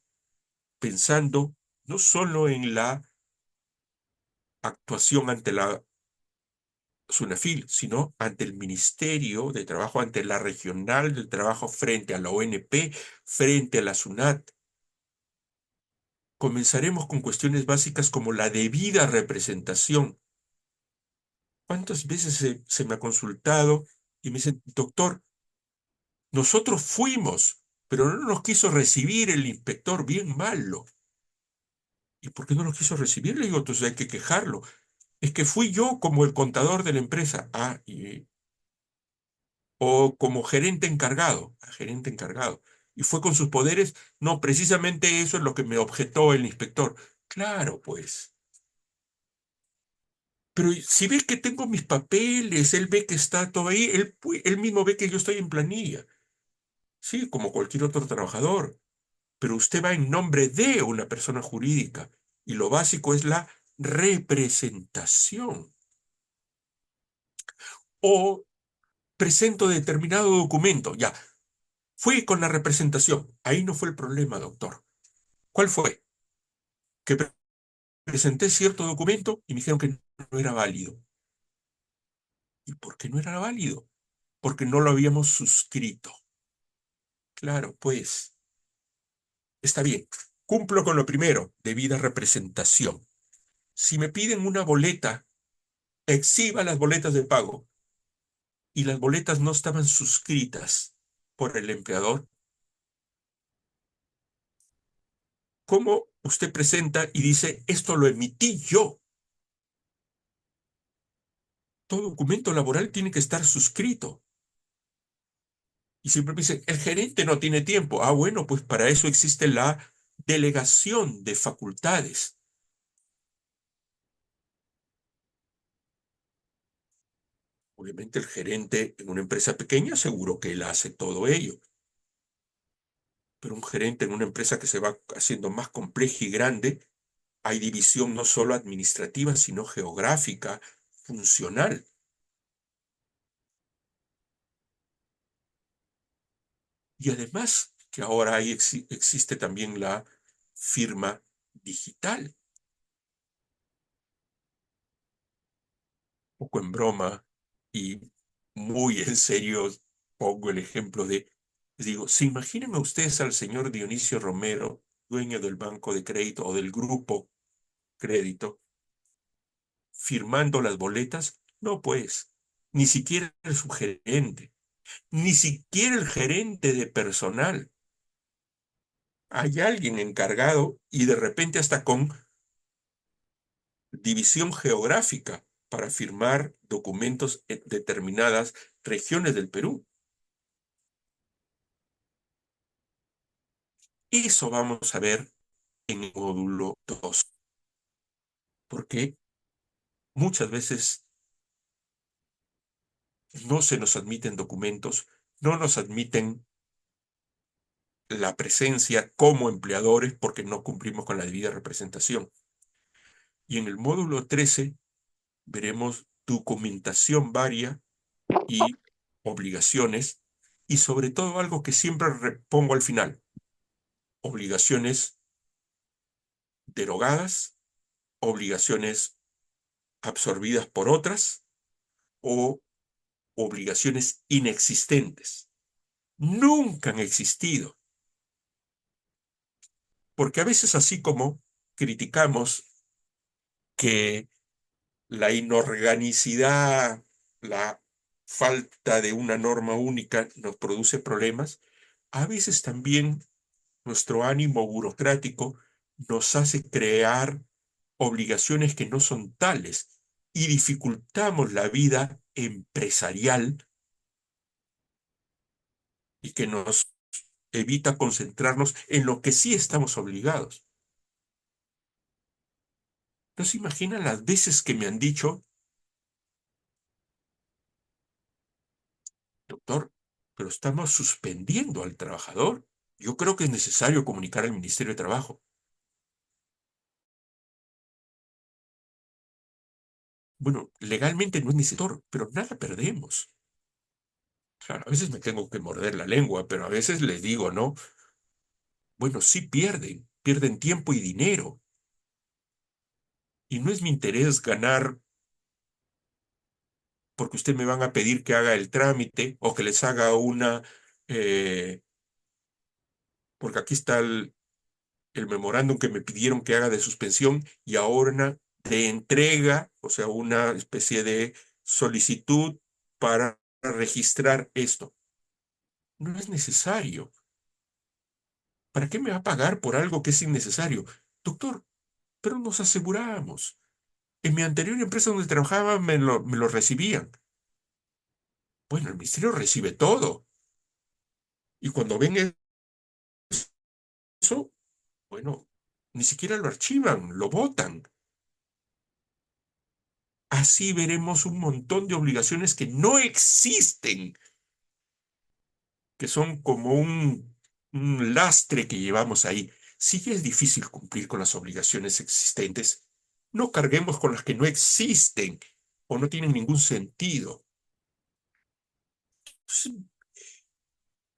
pensando no solo en la actuación ante la SUNAFIL, sino ante el Ministerio de Trabajo, ante la Regional del Trabajo, frente a la ONP, frente a la SUNAT. Comenzaremos con cuestiones básicas como la debida representación. ¿Cuántas veces se me ha consultado y me dicen, doctor, nosotros fuimos, pero no nos quiso recibir el inspector, bien malo? ¿Y por qué no nos quiso recibir? Le digo, entonces hay que quejarlo. Es que fui yo como el contador de la empresa. O como gerente encargado, gerente encargado. Y fue con sus poderes. No, precisamente eso es lo que me objetó el inspector. Claro, pues. Pero si ve que tengo mis papeles, él ve que está todo ahí, él mismo ve que yo estoy en planilla. Sí, como cualquier otro trabajador. Pero usted va en nombre de una persona jurídica. Y lo básico es la representación. O presento determinado documento. Ya, fui con la representación. Ahí no fue el problema, doctor. ¿Cuál fue? Que presenté cierto documento y me dijeron que no era válido. ¿Y por qué no era válido? Porque no lo habíamos suscrito. Claro, pues, está bien. Cumplo con lo primero, debida representación. Si me piden una boleta, exhiba las boletas de pago y las boletas no estaban suscritas por el empleador, ¿cómo usted presenta y dice, esto lo emití yo? Todo documento laboral tiene que estar suscrito. Y siempre me dicen, el gerente no tiene tiempo. Ah, bueno, pues para eso existe la delegación de facultades. Obviamente el gerente en una empresa pequeña seguro que él hace todo ello, pero un gerente en una empresa que se va haciendo más compleja y grande, hay división no solo administrativa, sino geográfica, funcional. Y además que ahora existe también la firma digital. Poco en broma y muy en serio pongo el ejemplo de, les digo, si imagínense ustedes al señor Dionisio Romero, dueño del banco de crédito o del grupo crédito, firmando las boletas, no pues, ni siquiera el subgerente, ni siquiera el gerente de personal. Hay alguien encargado y de repente hasta con división geográfica para firmar documentos en determinadas regiones del Perú. Eso vamos a ver en el módulo 2, porque muchas veces no se nos admiten documentos, no nos admiten la presencia como empleadores porque no cumplimos con la debida representación. Y en el módulo 13 veremos documentación varia y obligaciones, y sobre todo algo que siempre pongo al final, obligaciones derogadas, obligaciones absorbidas por otras o obligaciones inexistentes. Nunca han existido, porque a veces así como criticamos que la inorganicidad, la falta de una norma única nos produce problemas, a veces también nuestro ánimo burocrático nos hace crear obligaciones que no son tales y dificultamos la vida empresarial y que nos evita concentrarnos en lo que sí estamos obligados. ¿No se imaginan las veces que me han dicho, doctor, pero estamos suspendiendo al trabajador? Yo creo que es necesario comunicar al Ministerio de Trabajo. Bueno, legalmente no es necesario, pero nada perdemos. Claro, a veces me tengo que morder la lengua, pero a veces les digo, ¿no? Bueno, sí pierden tiempo y dinero. Y no es mi interés ganar porque usted me van a pedir que haga el trámite o que les haga eh, porque aquí está el memorándum que me pidieron que haga de suspensión y ahora de entrega, o sea, una especie de solicitud para registrar esto. No es necesario. ¿Para qué me va a pagar por algo que es innecesario? Doctor, pero nos aseguramos. En mi anterior empresa donde trabajaba me lo recibían. Bueno, el ministerio recibe todo. Y cuando ven eso, bueno, ni siquiera lo archivan, lo botan. Así veremos un montón de obligaciones que no existen, que son como un lastre que llevamos ahí. Si ya es difícil cumplir con las obligaciones existentes, no carguemos con las que no existen o no tienen ningún sentido.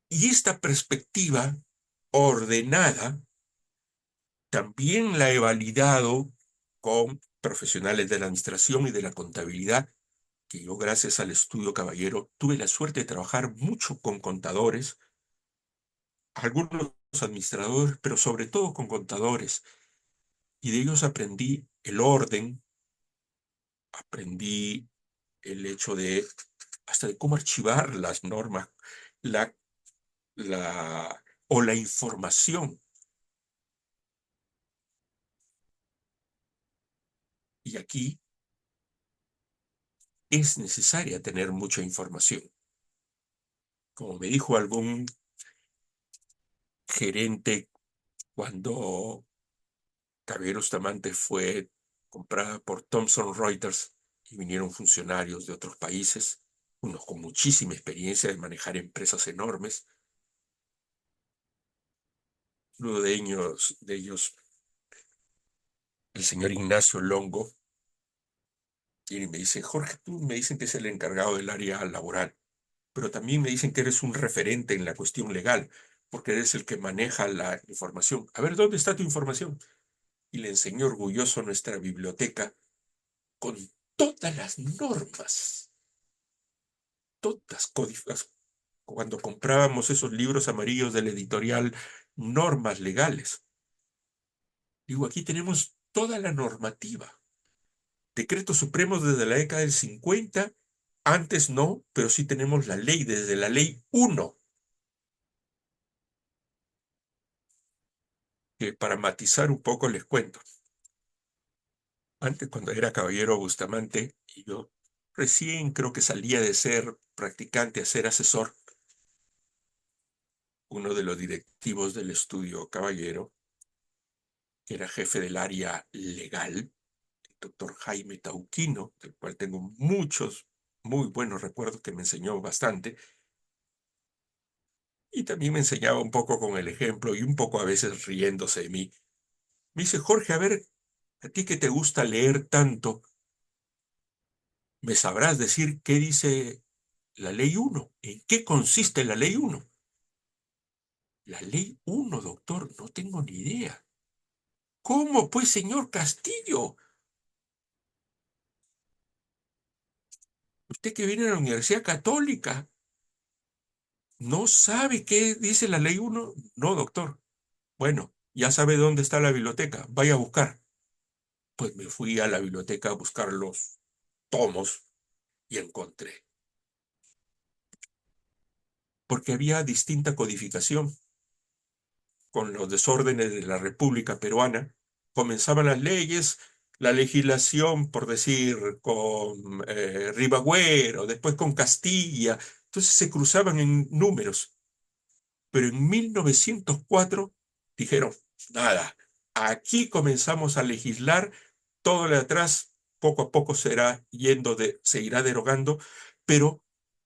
Y esta perspectiva ordenada también la he validado con profesionales de la administración y de la contabilidad, que yo gracias al estudio Caballero tuve la suerte de trabajar mucho con contadores, algunos administradores, pero sobre todo con contadores, y de ellos aprendí el orden, aprendí el hecho de hasta de cómo archivar las normas, la, o la información. Y aquí es necesaria tener mucha información. Como me dijo algún gerente cuando Caballero Bustamante fue comprada por Thomson Reuters y vinieron funcionarios de otros países, unos con muchísima experiencia de manejar empresas enormes. Uno de ellos, el señor Ignacio Longo, y me dice, Jorge, tú me dicen que es el encargado del área laboral, pero también me dicen que eres un referente en la cuestión legal, porque eres el que maneja la información. A ver, ¿dónde está tu información? Y le enseñó orgulloso nuestra biblioteca con todas las normas, todas códigos. Cuando comprábamos esos libros amarillos del editorial, normas legales. Digo, aquí tenemos toda la normativa. Decretos supremos desde la década del 50, antes no, pero sí tenemos la ley, desde la ley 1, que para matizar un poco les cuento. Antes, cuando era caballero Bustamante, y yo recién creo que salía de ser practicante a ser asesor, uno de los directivos del estudio Caballero, que era jefe del área legal, el doctor Jaime Tauquino, del cual tengo muchos muy buenos recuerdos, que me enseñó bastante, y también me enseñaba un poco con el ejemplo y un poco a veces riéndose de mí. Me dice, Jorge, a ver, a ti que te gusta leer tanto, ¿me sabrás decir qué dice la ley 1? ¿En qué consiste la ley 1? La ley 1, doctor, no tengo ni idea. ¿Cómo, pues, señor Castillo? Usted que viene a la Universidad Católica, ¿no sabe qué dice la ley uno? No, doctor. Bueno, ya sabe dónde está la biblioteca. Vaya a buscar. Pues me fui a la biblioteca a buscar los tomos y encontré. Porque había distinta codificación. Con los desórdenes de la República Peruana, comenzaban las leyes, la legislación, por decir, con Ribagüero, después con Castilla, entonces se cruzaban en números. Pero en 1904 dijeron, nada, aquí comenzamos a legislar, todo lo de atrás poco a poco se irá derogando, pero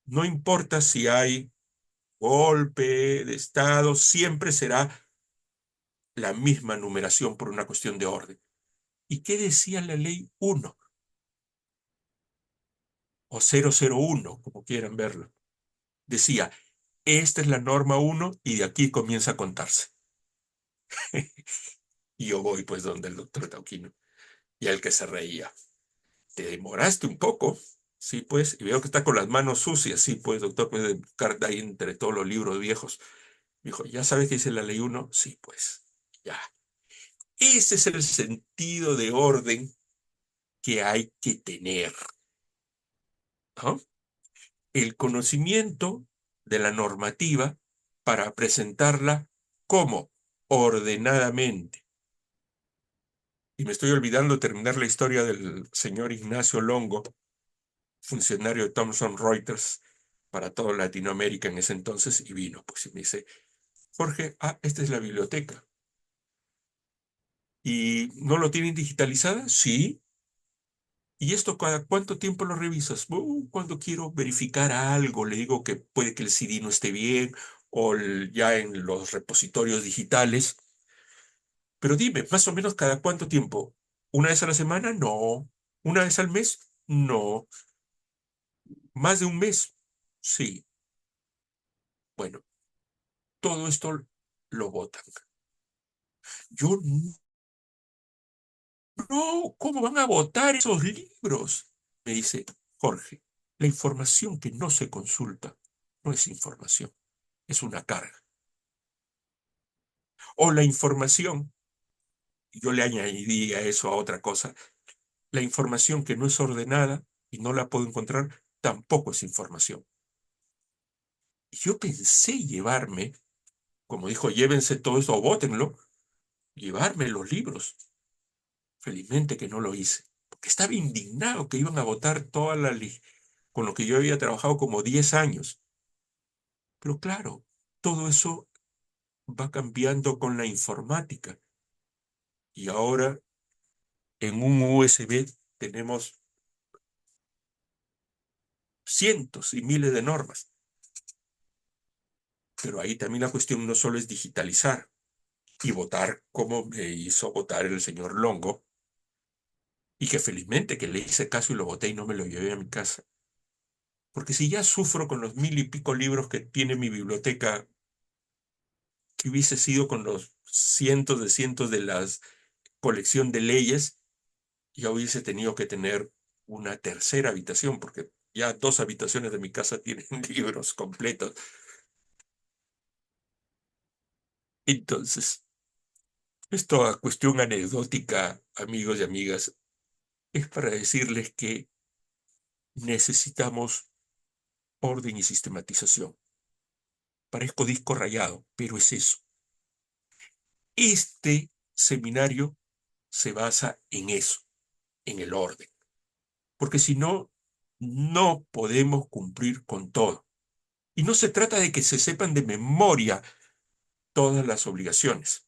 no importa si hay golpe de Estado, siempre será la misma numeración por una cuestión de orden. ¿Y qué decía la ley uno o 001, como quieran verlo? Decía, esta es la norma uno y de aquí comienza a contarse. Y yo voy pues donde el doctor Tauquino y el que se reía. ¿Te demoraste un poco? Sí, pues, y veo que está con las manos sucias. Sí, pues, doctor, puede buscar ahí entre todos los libros viejos. Me dijo, ¿ya sabes qué dice la ley uno? Sí, pues, ya. Ese es el sentido de orden que hay que tener, ¿no? El conocimiento de la normativa para presentarla como ordenadamente. Y me estoy olvidando de terminar la historia del señor Ignacio Longo, funcionario de Thomson Reuters para toda Latinoamérica en ese entonces, y vino, pues, y me dice, Jorge, esta es la biblioteca. ¿Y no lo tienen digitalizada? Sí. ¿Y esto cada cuánto tiempo lo revisas? Cuando quiero verificar algo, le digo que puede que el CD no esté bien o ya en los repositorios digitales. Pero dime, más o menos cada cuánto tiempo. ¿Una vez a la semana? No. ¿Una vez al mes? No. ¿Más de un mes? Sí. Bueno, todo esto lo votan. Yo no, ¿cómo van a votar esos libros? Me dice Jorge, la información que no se consulta no es información, es una carga. O la información, y yo le añadí a eso a otra cosa, la información que no es ordenada y no la puedo encontrar, tampoco es información. Y yo pensé llevarme, como dijo, llévense todo esto o bótenlo, llevarme los libros. Felizmente que no lo hice, porque estaba indignado que iban a votar toda la ley con lo que yo había trabajado como 10 años. Pero claro, todo eso va cambiando con la informática. Y ahora en un USB tenemos cientos y miles de normas. Pero ahí también la cuestión no solo es digitalizar y votar como me hizo votar el señor Longo, y que felizmente que le hice caso y lo voté y no me lo llevé a mi casa. Porque si ya sufro con los mil y pico libros que tiene mi biblioteca, que hubiese sido con los cientos de la colección de leyes, ya hubiese tenido que tener una tercera habitación, porque ya dos habitaciones de mi casa tienen libros completos. Entonces, esta cuestión anecdótica, amigos y amigas, es para decirles que necesitamos orden y sistematización. Parezco disco rayado, pero es eso. Este seminario se basa en eso, en el orden, porque si no, no podemos cumplir con todo. Y no se trata de que se sepan de memoria todas las obligaciones,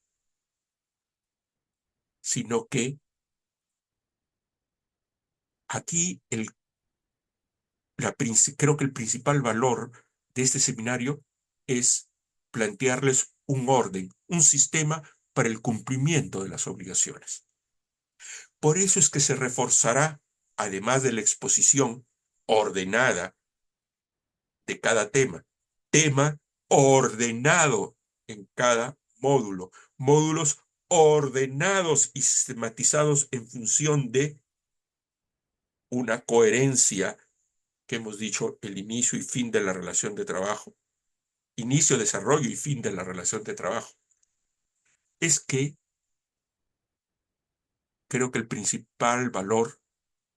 sino que aquí creo que el principal valor de este seminario es plantearles un orden, un sistema para el cumplimiento de las obligaciones. Por eso es que se reforzará, además de la exposición ordenada de cada tema ordenado en cada módulo, módulos ordenados y sistematizados en función de una coherencia que hemos dicho el inicio y fin de la relación de trabajo, inicio, desarrollo y fin de la relación de trabajo, es que creo que el principal valor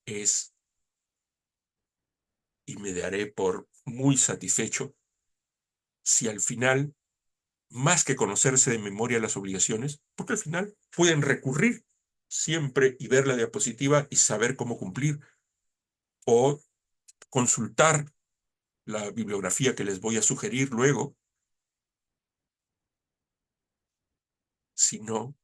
es, y me daré por muy satisfecho, si al final, más que conocerse de memoria las obligaciones, porque al final pueden recurrir siempre y ver la diapositiva y saber cómo cumplir, o consultar la bibliografía que les voy a sugerir luego, sino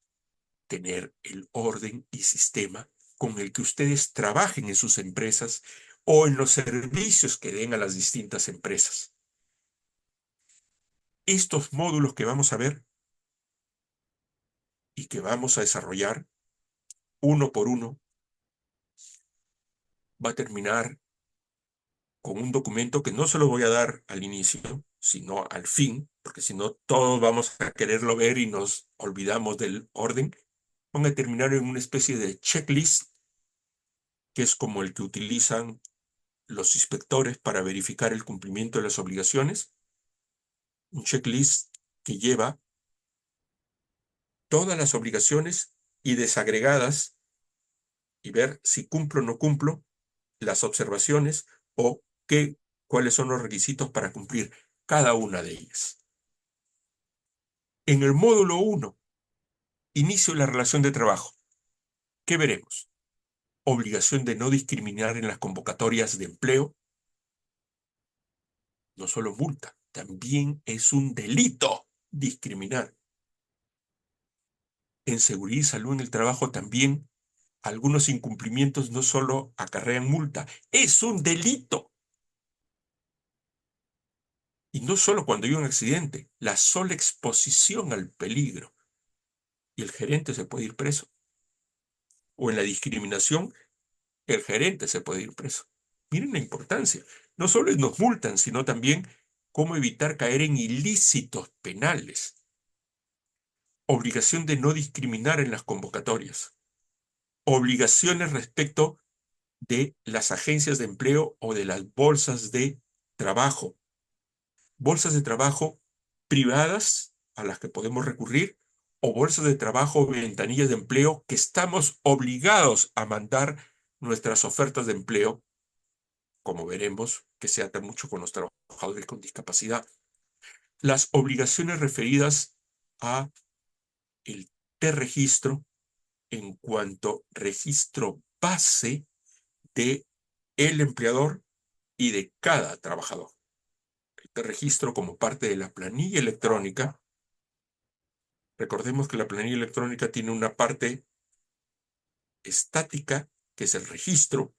tener el orden y sistema con el que ustedes trabajen en sus empresas o en los servicios que den a las distintas empresas. Estos módulos que vamos a ver y que vamos a desarrollar uno por uno va a terminar con un documento que no se lo voy a dar al inicio, sino al fin, porque si no todos vamos a quererlo ver y nos olvidamos del orden. Van a terminar en una especie de checklist, que es como el que utilizan los inspectores para verificar el cumplimiento de las obligaciones. Un checklist que lleva todas las obligaciones y desagregadas y ver si cumplo o no cumplo, las observaciones o cuáles son los requisitos para cumplir cada una de ellas. En el módulo 1, inicio de la relación de trabajo, ¿qué veremos? Obligación de no discriminar en las convocatorias de empleo. No solo multa, también es un delito discriminar. En seguridad y salud en el trabajo también algunos incumplimientos no solo acarrean multa, es un delito. Y no solo cuando hay un accidente, la sola exposición al peligro. Y el gerente se puede ir preso. O en la discriminación, el gerente se puede ir preso. Miren la importancia. No solo nos multan, sino también cómo evitar caer en ilícitos penales. Obligación de no discriminar en las convocatorias. Obligaciones respecto de las agencias de empleo o de las bolsas de trabajo. Bolsas de trabajo privadas a las que podemos recurrir o bolsas de trabajo o ventanillas de empleo que estamos obligados a mandar nuestras ofertas de empleo, como veremos que se ata mucho con los trabajadores con discapacidad. Las obligaciones referidas a el T-registro en cuanto registro base de el empleador y de cada trabajador. Este registro como parte de la planilla electrónica. Recordemos que la planilla electrónica tiene una parte estática, que es el registro,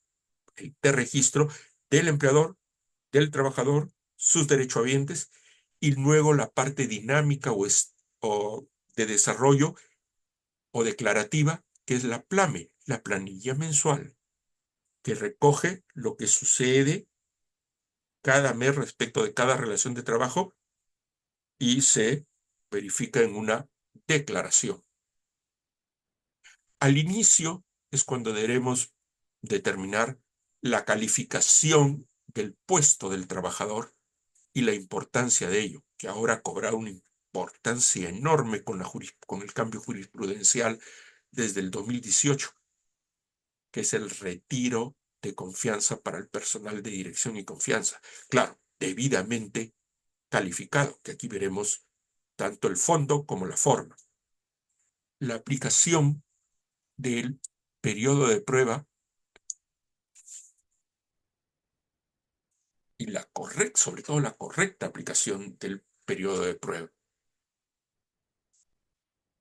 el T-registro del empleador, del trabajador, sus derechohabientes, y luego la parte dinámica o de desarrollo o declarativa, que es la PLAME, la planilla mensual, que recoge lo que sucede cada mes respecto de cada relación de trabajo y se verifica en una declaración. Al inicio es cuando debemos determinar la calificación del puesto del trabajador y la importancia de ello, que ahora cobra una importancia enorme con el cambio jurisprudencial desde el 2018, que es el retiro de confianza para el personal de dirección y confianza. Claro, debidamente calificado, que aquí veremos tanto el fondo como la forma. La aplicación del periodo de prueba y sobre todo la correcta aplicación del periodo de prueba.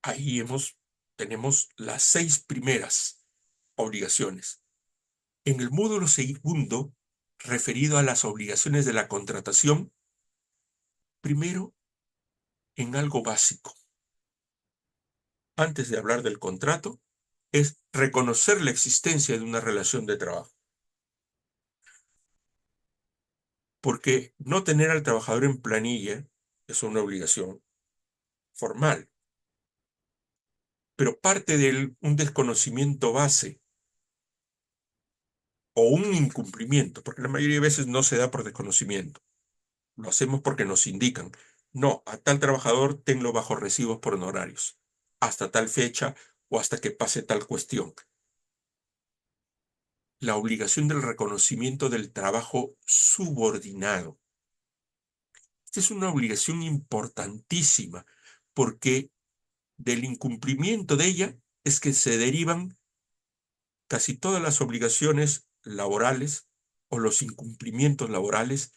Ahí tenemos las 6 primeras obligaciones. En el módulo segundo, referido a las obligaciones de la contratación, primero en algo básico. Antes de hablar del contrato, es reconocer la existencia de una relación de trabajo. Porque no tener al trabajador en planilla es una obligación formal, pero parte de un desconocimiento base o un incumplimiento, porque la mayoría de veces no se da por desconocimiento. Lo hacemos porque nos indican, no, a tal trabajador tenlo bajo recibos por honorarios, hasta tal fecha o hasta que pase tal cuestión. La obligación del reconocimiento del trabajo subordinado. Esta es una obligación importantísima porque del incumplimiento de ella es que se derivan casi todas las obligaciones laborales o los incumplimientos laborales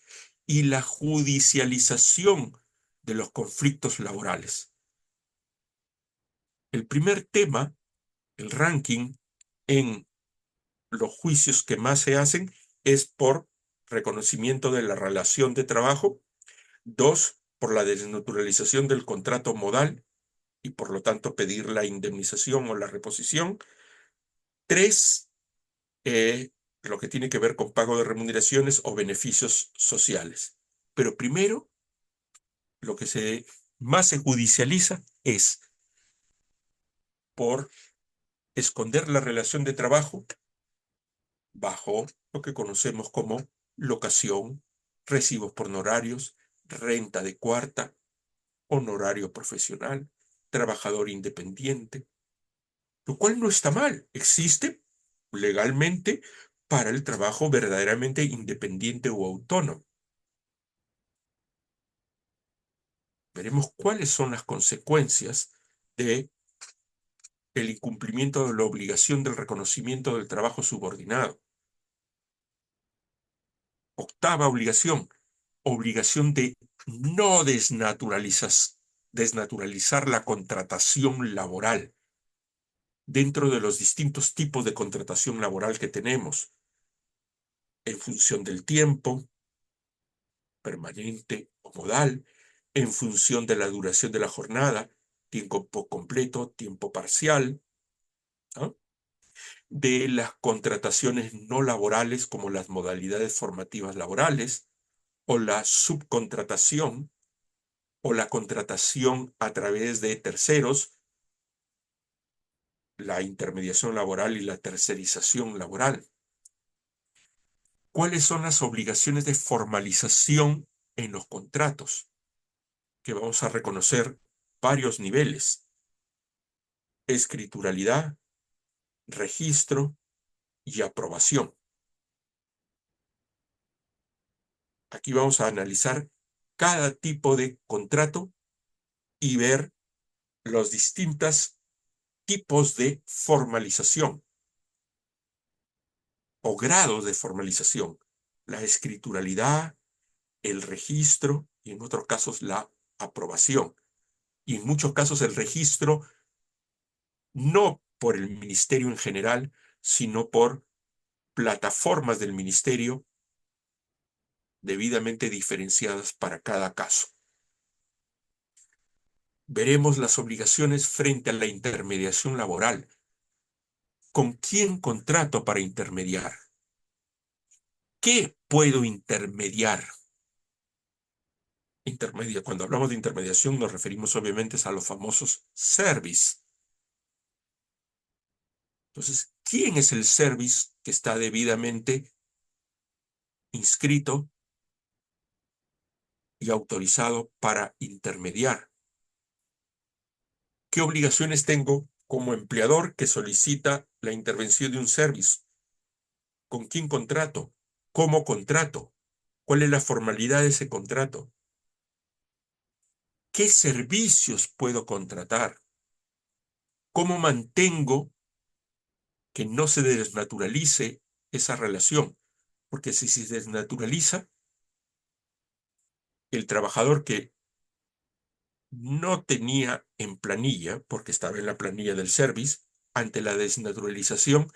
y la judicialización de los conflictos laborales. El primer tema, el ranking en los juicios que más se hacen es por reconocimiento de la relación de trabajo, dos, por la desnaturalización del contrato modal y por lo tanto pedir la indemnización o la reposición, tres, lo que tiene que ver con pago de remuneraciones o beneficios sociales. Pero primero, lo que más se judicializa es por esconder la relación de trabajo bajo lo que conocemos como locación, recibos por honorarios, renta de cuarta, honorario profesional, trabajador independiente, lo cual no está mal, existe legalmente para el trabajo verdaderamente independiente o autónomo. Veremos cuáles son las consecuencias de el incumplimiento de la obligación del reconocimiento del trabajo subordinado. Octava obligación, obligación de no desnaturalizar la contratación laboral dentro de los distintos tipos de contratación laboral que tenemos, en función del tiempo, permanente o modal, en función de la duración de la jornada, tiempo completo, tiempo parcial, ¿no? De las contrataciones no laborales como las modalidades formativas laborales o la subcontratación o la contratación a través de terceros, la intermediación laboral y la tercerización laboral. ¿Cuáles son las obligaciones de formalización en los contratos? Que vamos a reconocer varios niveles: escrituralidad, registro y aprobación. Aquí vamos a analizar cada tipo de contrato y ver los distintos tipos de formalización o grados de formalización: la escrituralidad, el registro y en otros casos la aprobación. Y en muchos casos el registro no por el ministerio en general, sino por plataformas del ministerio debidamente diferenciadas para cada caso. Veremos las obligaciones frente a la intermediación laboral. ¿Con quién contrato para intermediar? ¿Qué puedo intermediar? Cuando hablamos de intermediación nos referimos obviamente a los famosos service. Entonces, ¿quién es el service que está debidamente inscrito y autorizado para intermediar? ¿Qué obligaciones tengo como empleador que solicita la intervención de un service? ¿Con quién contrato? ¿Cómo contrato? ¿Cuál es la formalidad de ese contrato? ¿Qué servicios puedo contratar? ¿Cómo mantengo que no se desnaturalice esa relación? Porque si se desnaturaliza, el trabajador que no tenía en planilla, porque estaba en la planilla del service, ante la desnaturalización,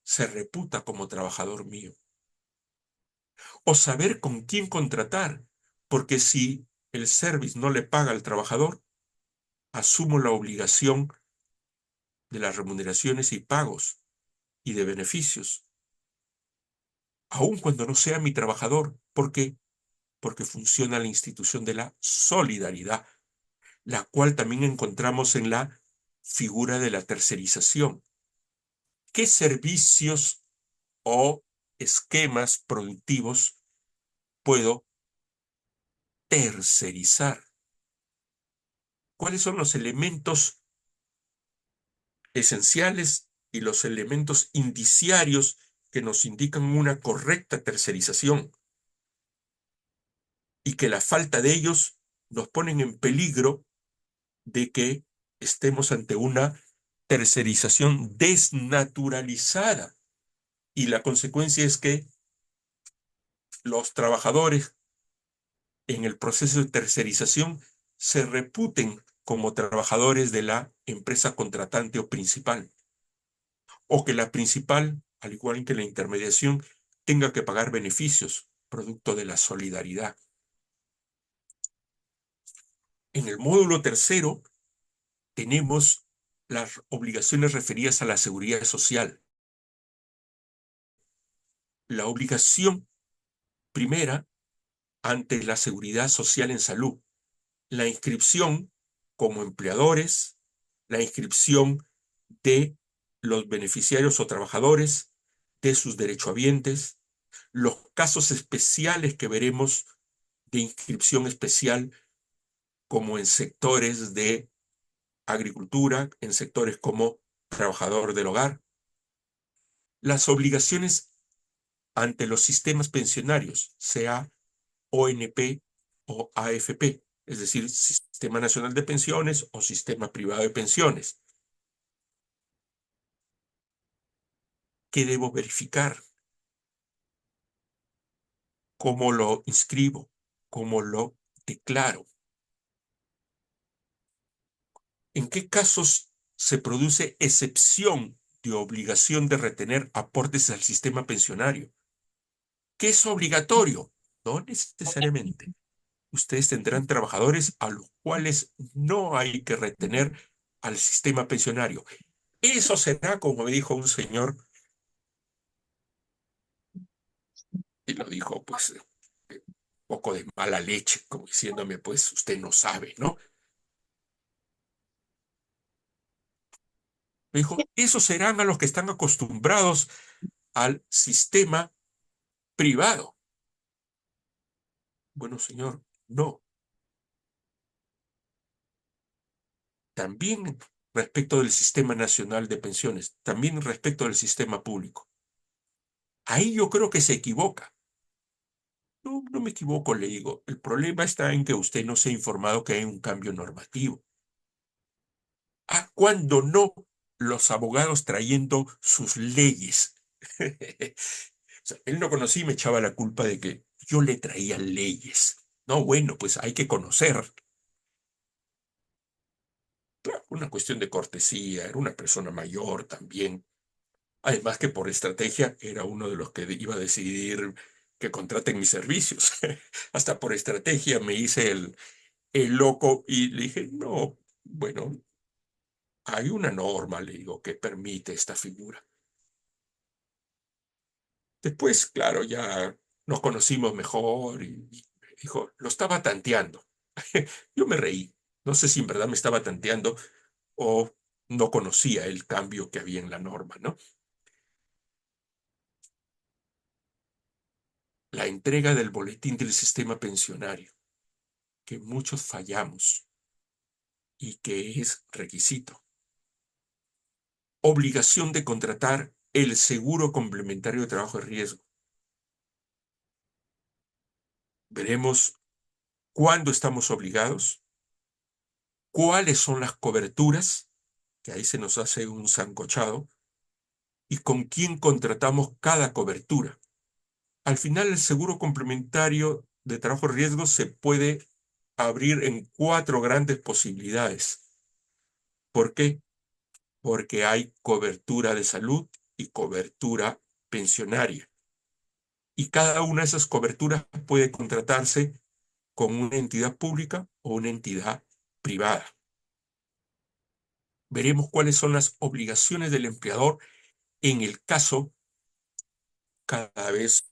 se reputa como trabajador mío. O saber con quién contratar, porque si el service no le paga al trabajador, asumo la obligación de las remuneraciones y pagos y de beneficios, aun cuando no sea mi trabajador. ¿Por qué? Porque funciona la institución de la solidaridad, la cual también encontramos en la figura de la tercerización. ¿Qué servicios o esquemas productivos puedo tercerizar? ¿Cuáles son los elementos esenciales y los elementos indiciarios que nos indican una correcta tercerización y que la falta de ellos nos ponen en peligro de que estemos ante una tercerización desnaturalizada? Y la consecuencia es que los trabajadores en el proceso de tercerización se reputen como trabajadores de la empresa contratante o principal, o que la principal, al igual que la intermediación, tenga que pagar beneficios producto de la solidaridad. En el módulo tercero tenemos las obligaciones referidas a la seguridad social. La obligación primera ante la seguridad social en salud, la inscripción como empleadores, la inscripción de los beneficiarios o trabajadores, de sus derechohabientes, los casos especiales que veremos de inscripción especial como en sectores de agricultura, en sectores como trabajador del hogar, las obligaciones ante los sistemas pensionarios, sea ONP o AFP, es decir, Sistema Nacional de Pensiones o Sistema Privado de Pensiones. ¿Qué debo verificar? ¿Cómo lo inscribo? ¿Cómo lo declaro? ¿En qué casos se produce excepción de obligación de retener aportes al sistema pensionario? ¿Qué es obligatorio? No necesariamente. Ustedes tendrán trabajadores a los cuales no hay que retener al sistema pensionario. Eso será, como me dijo un señor, y lo dijo pues un poco de mala leche, como diciéndome, pues usted no sabe, ¿no? Me dijo, esos serán a los que están acostumbrados al sistema privado. Bueno, señor, no. También respecto del Sistema Nacional de Pensiones, también respecto del sistema público. Ahí yo creo que se equivoca. No, no me equivoco, le digo. El problema está en que usted no se ha informado que hay un cambio normativo. Ah, cuando no, los abogados trayendo sus leyes. O sea, él no conocía y me echaba la culpa de que yo le traía leyes. No, bueno, pues hay que conocer. Claro, una cuestión de cortesía, era una persona mayor también. Además que por estrategia era uno de los que iba a decidir que contraten mis servicios. Hasta por estrategia me hice el loco y le dije, no, bueno, hay una norma, le digo, que permite esta figura. Después, claro, ya nos conocimos mejor y dijo, lo estaba tanteando. Yo me reí. No sé si en verdad me estaba tanteando o no conocía el cambio que había en la norma, ¿no? La entrega del boletín del sistema pensionario, que muchos fallamos y que es requisito. Obligación de contratar el seguro complementario de trabajo de riesgo. Veremos cuándo estamos obligados, cuáles son las coberturas, que ahí se nos hace un sancochado, y con quién contratamos cada cobertura. Al final, el seguro complementario de trabajo de riesgo se puede abrir en cuatro grandes posibilidades. ¿Por qué? Porque hay cobertura de salud y cobertura pensionaria. Y cada una de esas coberturas puede contratarse con una entidad pública o una entidad privada. Veremos cuáles son las obligaciones del empleador en el caso cada vez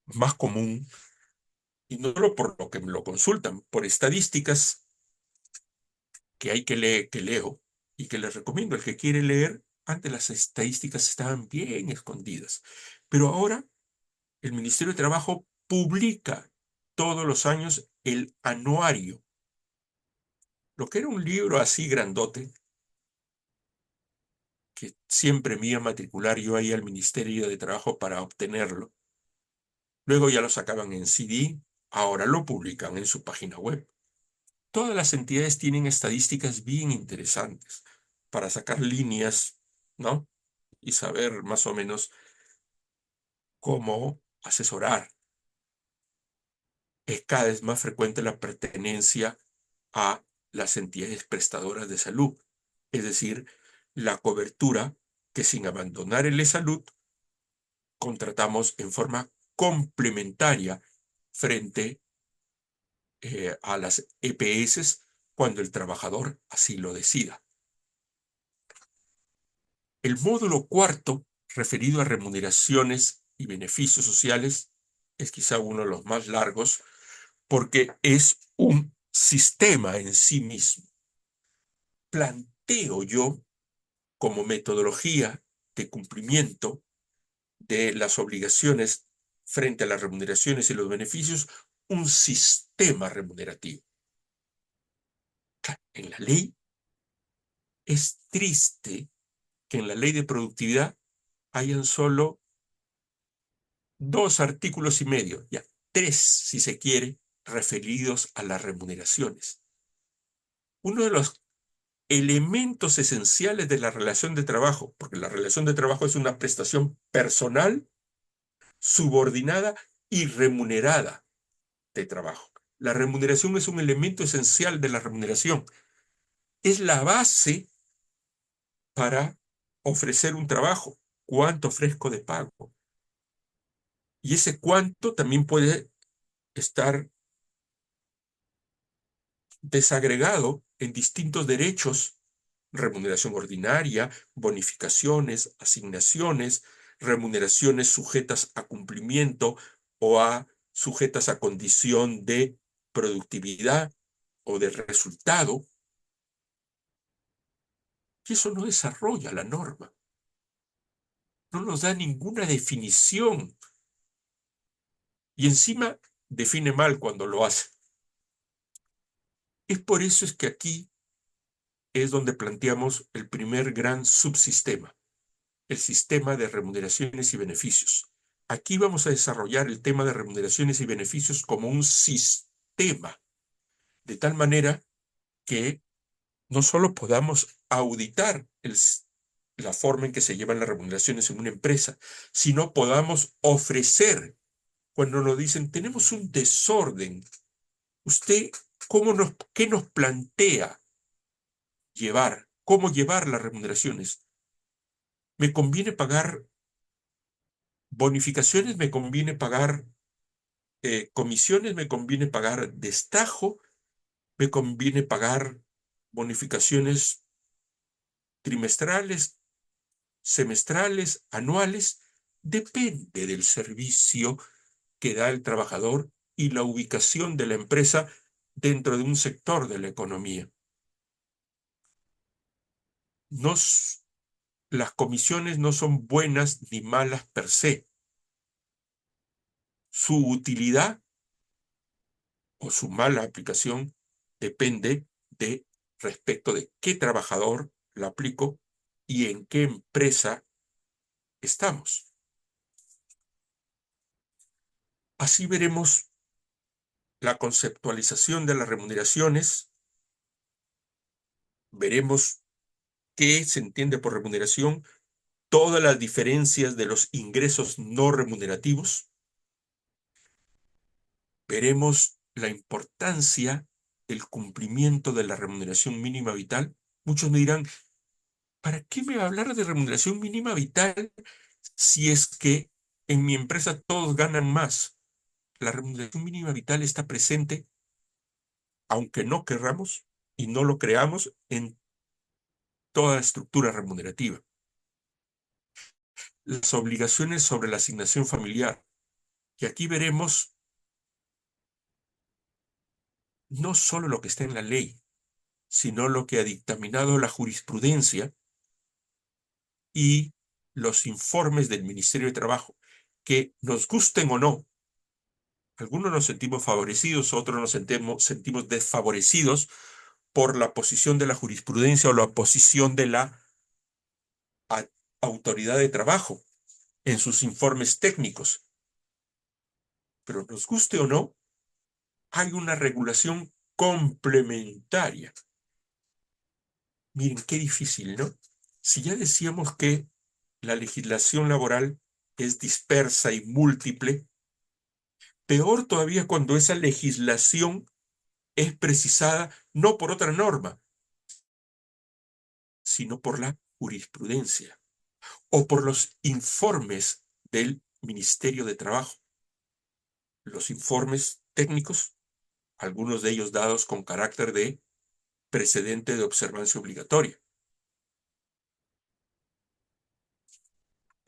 más común, y no solo por lo que me lo consultan, por estadísticas que hay que leer, que leo y que les recomiendo. El que quiere leer, Antes las estadísticas estaban bien escondidas, pero ahora el Ministerio de Trabajo publica todos los años el anuario, lo que era un libro así grandote, que siempre me iba a matricular yo ahí al Ministerio de Trabajo para obtenerlo. Luego ya lo sacaban en CD, ahora lo publican en su página web. Todas las entidades tienen estadísticas bien interesantes para sacar líneas, ¿no? Y saber más o menos cómo asesorar. Es cada vez más frecuente la pertenencia a las entidades prestadoras de salud, es decir, la cobertura que sin abandonar el e-salud contratamos en forma complementaria frente a las EPS cuando el trabajador así lo decida. El módulo cuarto, referido a remuneraciones y beneficios sociales, es quizá uno de los más largos porque es un sistema en sí mismo. Planteo yo como metodología de cumplimiento de las obligaciones frente a las remuneraciones y los beneficios un sistema remunerativo. En la ley es triste que en la ley de productividad hayan solo 2 artículos y medio, ya 3 si se quiere, referidos a las remuneraciones. Uno de los elementos esenciales de la relación de trabajo, porque la relación de trabajo es una prestación personal, subordinada y remunerada de trabajo. La remuneración es un elemento esencial de la remuneración. Es la base para ofrecer un trabajo. ¿Cuánto ofrezco de pago? Y ese cuánto también puede estar desagregado en distintos derechos: remuneración ordinaria, bonificaciones, asignaciones, remuneraciones sujetas a cumplimiento o sujetas a condición de productividad o de resultado. Y eso no desarrolla la norma, no nos da ninguna definición y encima define mal cuando lo hace. Es por eso es que aquí es donde planteamos el primer gran subsistema, el sistema de remuneraciones y beneficios. Aquí vamos a desarrollar el tema de remuneraciones y beneficios como un sistema, de tal manera que no solo podamos auditar la forma en que se llevan las remuneraciones en una empresa, sino podamos ofrecer, cuando nos dicen, tenemos un desorden, usted, ¿qué nos plantea llevar? ¿Cómo llevar las remuneraciones? ¿Me conviene pagar bonificaciones? ¿Me conviene pagar comisiones? ¿Me conviene pagar destajo? ¿Me conviene pagar bonificaciones trimestrales, semestrales, anuales? Depende del servicio que da el trabajador y la ubicación de la empresa dentro de un sector de la economía. Las comisiones no son buenas ni malas per se. Su utilidad o su mala aplicación depende de respecto de qué trabajador la aplico y en qué empresa estamos. Así veremos la conceptualización de las remuneraciones, veremos qué se entiende por remuneración, todas las diferencias de los ingresos no remunerativos, veremos la importancia del cumplimiento de la remuneración mínima vital. Muchos me dirán, ¿para qué me va a hablar de remuneración mínima vital si es que en mi empresa todos ganan más? La remuneración mínima vital está presente, aunque no querramos y no lo creamos, en toda la estructura remunerativa. Las obligaciones sobre la asignación familiar. Y aquí veremos no solo lo que está en la ley, sino lo que ha dictaminado la jurisprudencia y los informes del Ministerio de Trabajo, que nos gusten o no, algunos nos sentimos favorecidos, otros nos sentimos desfavorecidos por la posición de la jurisprudencia o la posición de la a- autoridad de trabajo en sus informes técnicos. Pero nos guste o no, hay una regulación complementaria. Miren, qué difícil, ¿no? Si ya decíamos que la legislación laboral es dispersa y múltiple, peor todavía cuando esa legislación es precisada no por otra norma, sino por la jurisprudencia o por los informes del Ministerio de Trabajo, los informes técnicos, algunos de ellos dados con carácter de precedente de observancia obligatoria.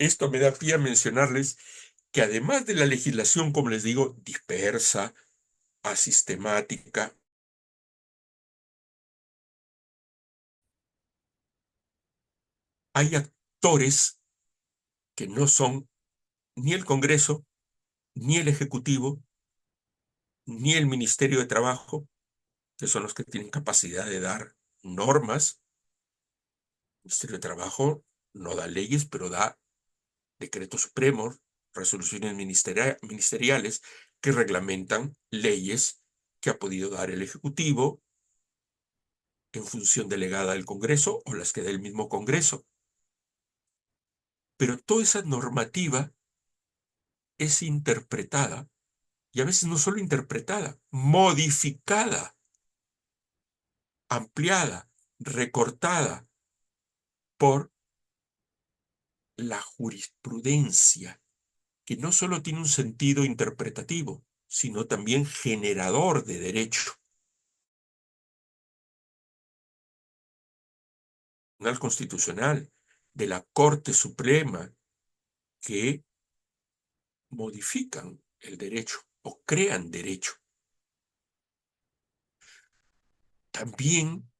Esto me da pie a mencionarles que además de la legislación, como les digo, dispersa, asistemática, hay actores que no son ni el Congreso, ni el Ejecutivo, ni el Ministerio de Trabajo, que son los que tienen capacidad de dar normas. El Ministerio de Trabajo no da leyes, pero da decretos supremos, resoluciones ministeriales que reglamentan leyes que ha podido dar el Ejecutivo en función delegada del Congreso o las que dé el mismo Congreso. Pero toda esa normativa es interpretada, y a veces no solo interpretada, modificada, ampliada, recortada por la jurisprudencia, que no solo tiene un sentido interpretativo, sino también generador de derecho. El Tribunal Constitucional, de la Corte Suprema, que modifican el derecho o crean derecho. También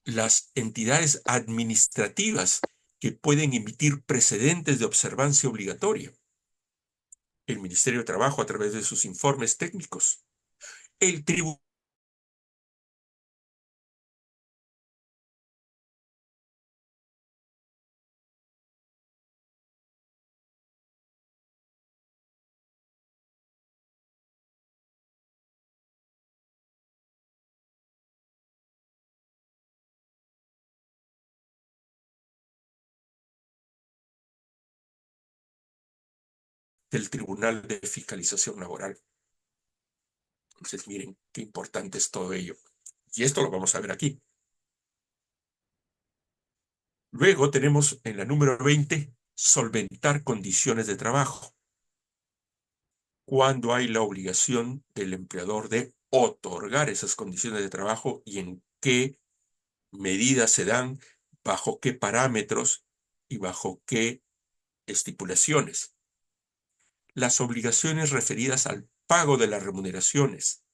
las entidades administrativas que pueden emitir precedentes de observancia obligatoria. El Ministerio de Trabajo a través de sus informes técnicos. El Tribunal del Tribunal de Fiscalización Laboral. Entonces, miren qué importante es todo ello. Y esto lo vamos a ver aquí. Luego tenemos en la número 20, solventar condiciones de trabajo. Cuando hay la obligación del empleador de otorgar esas condiciones de trabajo y en qué medidas se dan, bajo qué parámetros y bajo qué estipulaciones. Las obligaciones referidas al pago de las remuneraciones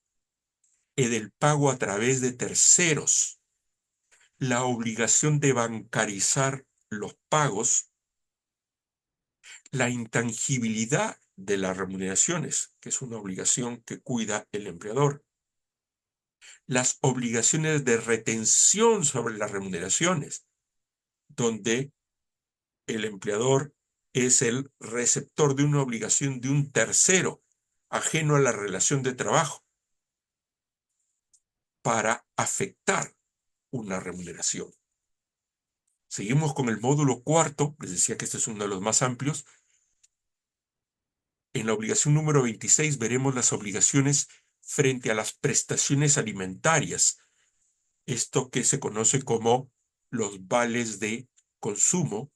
y del pago a través de terceros, la obligación de bancarizar los pagos, la intangibilidad de las remuneraciones, que es una obligación que cuida el empleador, las obligaciones de retención sobre las remuneraciones, donde el empleador es el receptor de una obligación de un tercero, ajeno a la relación de trabajo, para afectar una remuneración. Seguimos con el módulo cuarto, les decía que este es uno de los más amplios. En la obligación número 26 veremos las obligaciones frente a las prestaciones alimentarias, esto que se conoce como los vales de consumo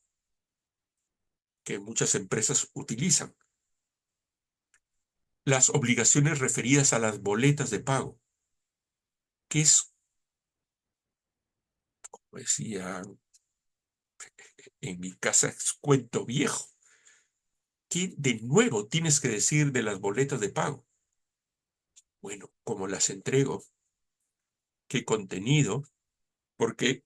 que muchas empresas utilizan. Las obligaciones referidas a las boletas de pago, que es, como decía en mi casa, es cuento viejo. ¿Qué de nuevo tienes que decir de las boletas de pago? Bueno, cómo las entrego, qué contenido, porque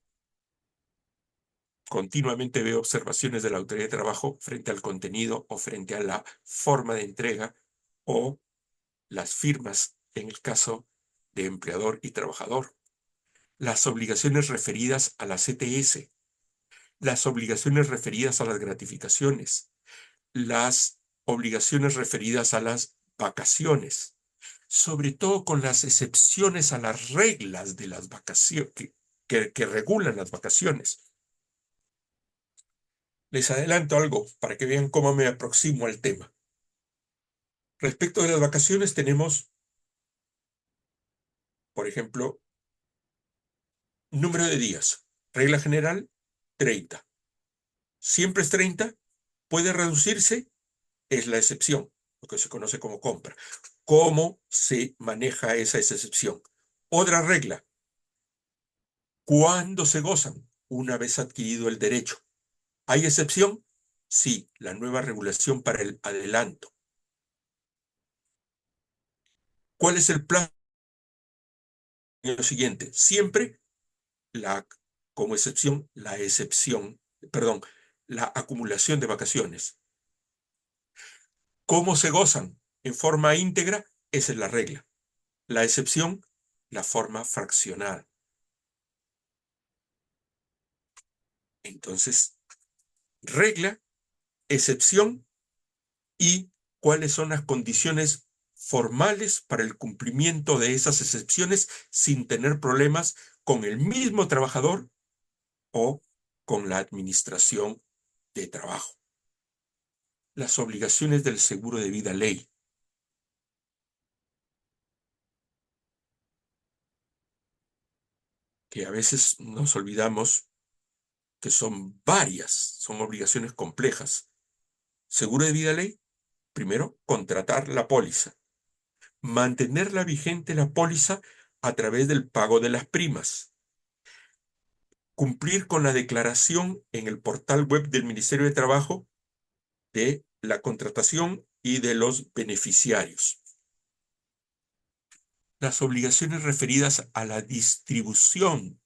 continuamente veo observaciones de la Autoridad de Trabajo frente al contenido o frente a la forma de entrega o las firmas en el caso de empleador y trabajador, las obligaciones referidas a la CTS, las obligaciones referidas a las gratificaciones, las obligaciones referidas a las vacaciones, sobre todo con las excepciones a las reglas de las vacaciones que regulan las vacaciones. Les adelanto algo para que vean cómo me aproximo al tema. Respecto de las vacaciones tenemos, por ejemplo, número de días. Regla general, 30. Siempre es 30. Puede reducirse, es la excepción, lo que se conoce como compra. ¿Cómo se maneja esa excepción? Otra regla, ¿cuándo se gozan? Una vez adquirido el derecho. ¿Hay excepción? Sí, la nueva regulación para el adelanto. ¿Cuál es el plazo? Lo siguiente, siempre la, como excepción, perdón, la acumulación de vacaciones. ¿Cómo se gozan? En forma íntegra, esa es la regla. La excepción, la forma fraccionada. Entonces, regla, excepción y cuáles son las condiciones formales para el cumplimiento de esas excepciones sin tener problemas con el mismo trabajador o con la administración de trabajo. Las obligaciones del seguro de vida ley. Que a veces nos olvidamos que son varias, son obligaciones complejas. Seguro de vida ley, primero, contratar la póliza. Mantenerla vigente la póliza a través del pago de las primas. Cumplir con la declaración en el portal web del Ministerio de Trabajo de la contratación y de los beneficiarios. Las obligaciones referidas a la distribución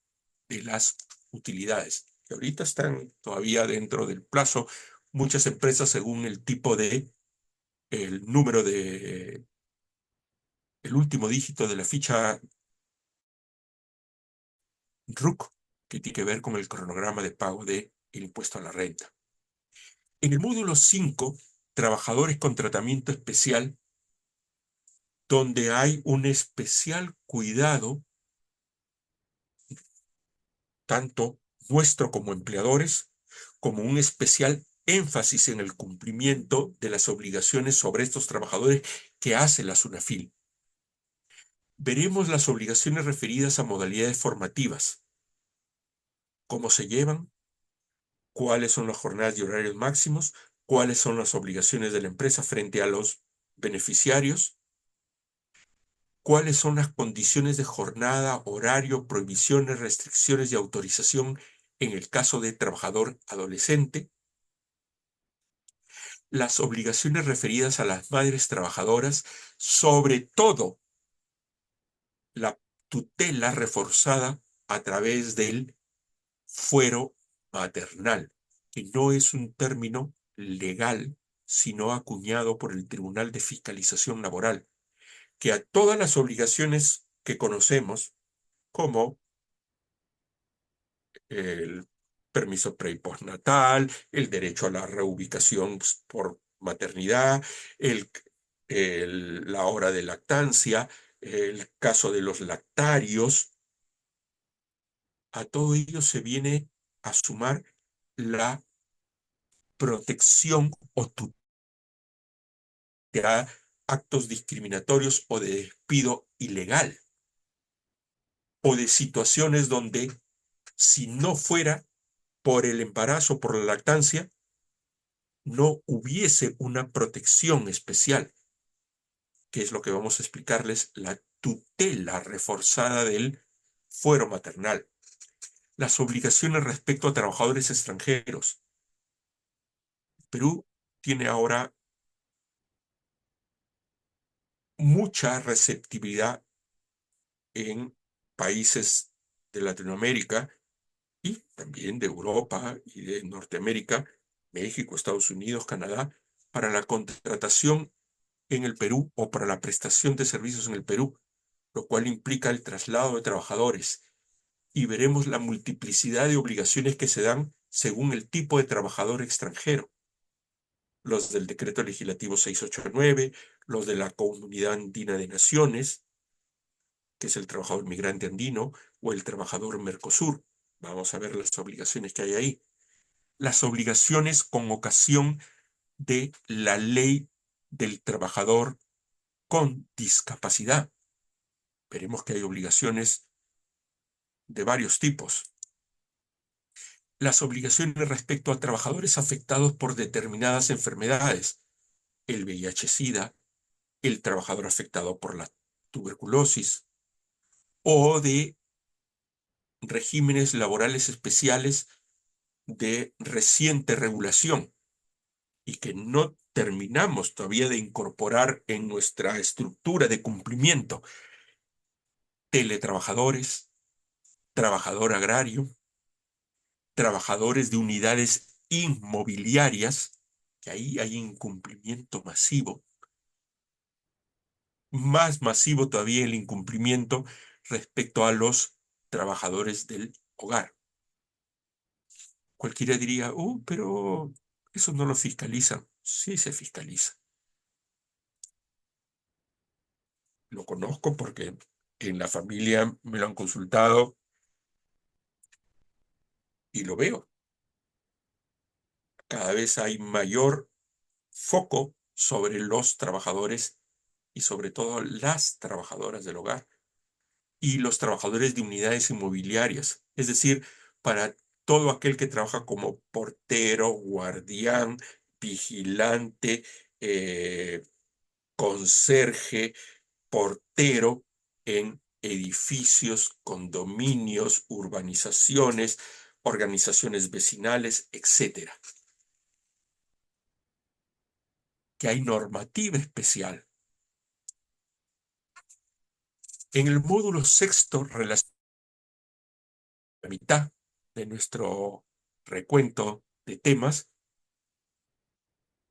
de las utilidades, que ahorita están todavía dentro del plazo. Muchas empresas, según el tipo de, el número de, el último dígito de la ficha RUC, que tiene que ver con el cronograma de pago del impuesto a la renta. En el módulo 5, trabajadores con tratamiento especial, donde hay un especial cuidado, tanto nuestro como empleadores, como un especial énfasis en el cumplimiento de las obligaciones sobre estos trabajadores que hace la SUNAFIL. Veremos las obligaciones referidas a modalidades formativas, cómo se llevan, cuáles son las jornadas y horarios máximos, cuáles son las obligaciones de la empresa frente a los beneficiarios, cuáles son las condiciones de jornada, horario, prohibiciones, restricciones y autorización en el caso de trabajador adolescente, las obligaciones referidas a las madres trabajadoras, sobre todo la tutela reforzada a través del fuero maternal, que no es un término legal, sino acuñado por el Tribunal de Fiscalización Laboral, que a todas las obligaciones que conocemos, como el permiso pre y postnatal, el derecho a la reubicación por maternidad, el, la hora de lactancia, el caso de los lactarios, a todo ello se viene a sumar la protección o tutela actos discriminatorios o de despido ilegal, o de situaciones donde si no fuera por el embarazo, por la lactancia, no hubiese una protección especial, que es lo que vamos a explicarles, la tutela reforzada del fuero maternal, las obligaciones respecto a trabajadores extranjeros. Perú tiene ahora mucha receptividad en países de Latinoamérica y también de Europa y de Norteamérica, México, Estados Unidos, Canadá, para la contratación en el Perú o para la prestación de servicios en el Perú, lo cual implica el traslado de trabajadores. Y veremos la multiplicidad de obligaciones que se dan según el tipo de trabajador extranjero. Los del Decreto Legislativo 689, los de la Comunidad Andina de Naciones, que es el trabajador migrante andino, o el trabajador Mercosur. Vamos a ver las obligaciones que hay ahí. Las obligaciones con ocasión de la ley del trabajador con discapacidad. Veremos que hay obligaciones de varios tipos. Las obligaciones respecto a trabajadores afectados por determinadas enfermedades, el VIH-Sida, el trabajador afectado por la tuberculosis, o de regímenes laborales especiales de reciente regulación y que no terminamos todavía de incorporar en nuestra estructura de cumplimiento: teletrabajadores, trabajador agrario, trabajadores de unidades inmobiliarias, que ahí hay incumplimiento masivo, más masivo todavía el incumplimiento respecto a los trabajadores del hogar. Cualquiera diría, pero eso no lo fiscalizan. Sí se fiscaliza. Lo conozco porque en la familia me lo han consultado y lo veo. Cada vez hay mayor foco sobre los trabajadores y sobre todo las trabajadoras del hogar y los trabajadores de unidades inmobiliarias, es decir, para todo aquel que trabaja como portero, guardián, vigilante, conserje, portero en edificios, condominios, urbanizaciones, organizaciones vecinales, etcétera. Que hay normativa especial. En el módulo sexto, la mitad de nuestro recuento de temas,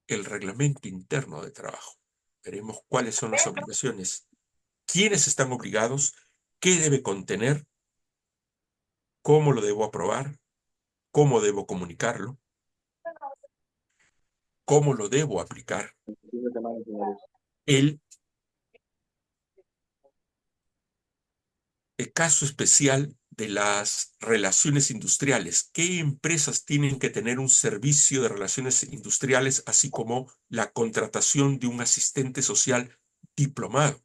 el reglamento interno de trabajo. Veremos cuáles son las obligaciones, quiénes están obligados, qué debe contener, cómo lo debo aprobar, cómo debo comunicarlo, cómo lo debo aplicar, el caso especial de las relaciones industriales. ¿Qué empresas tienen que tener un servicio de relaciones industriales, así como la contratación de un asistente social diplomado?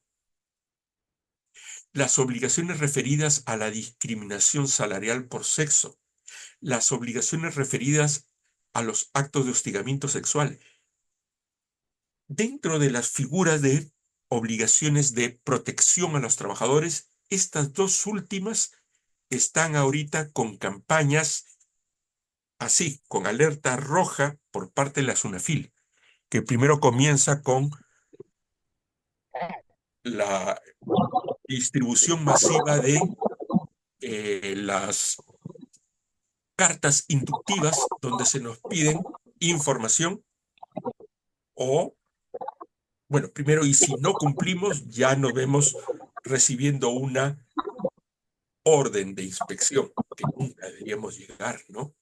Las obligaciones referidas a la discriminación salarial por sexo, las obligaciones referidas a los actos de hostigamiento sexual. Dentro de las figuras de obligaciones de protección a los trabajadores, estas dos últimas están ahorita con campañas así, con alerta roja por parte de la SUNAFIL, que primero comienza con la distribución masiva de las cartas inductivas donde se nos piden información o, bueno, primero, y si no cumplimos, ya nos vemos recibiendo una orden de inspección, que nunca deberíamos llegar, ¿no?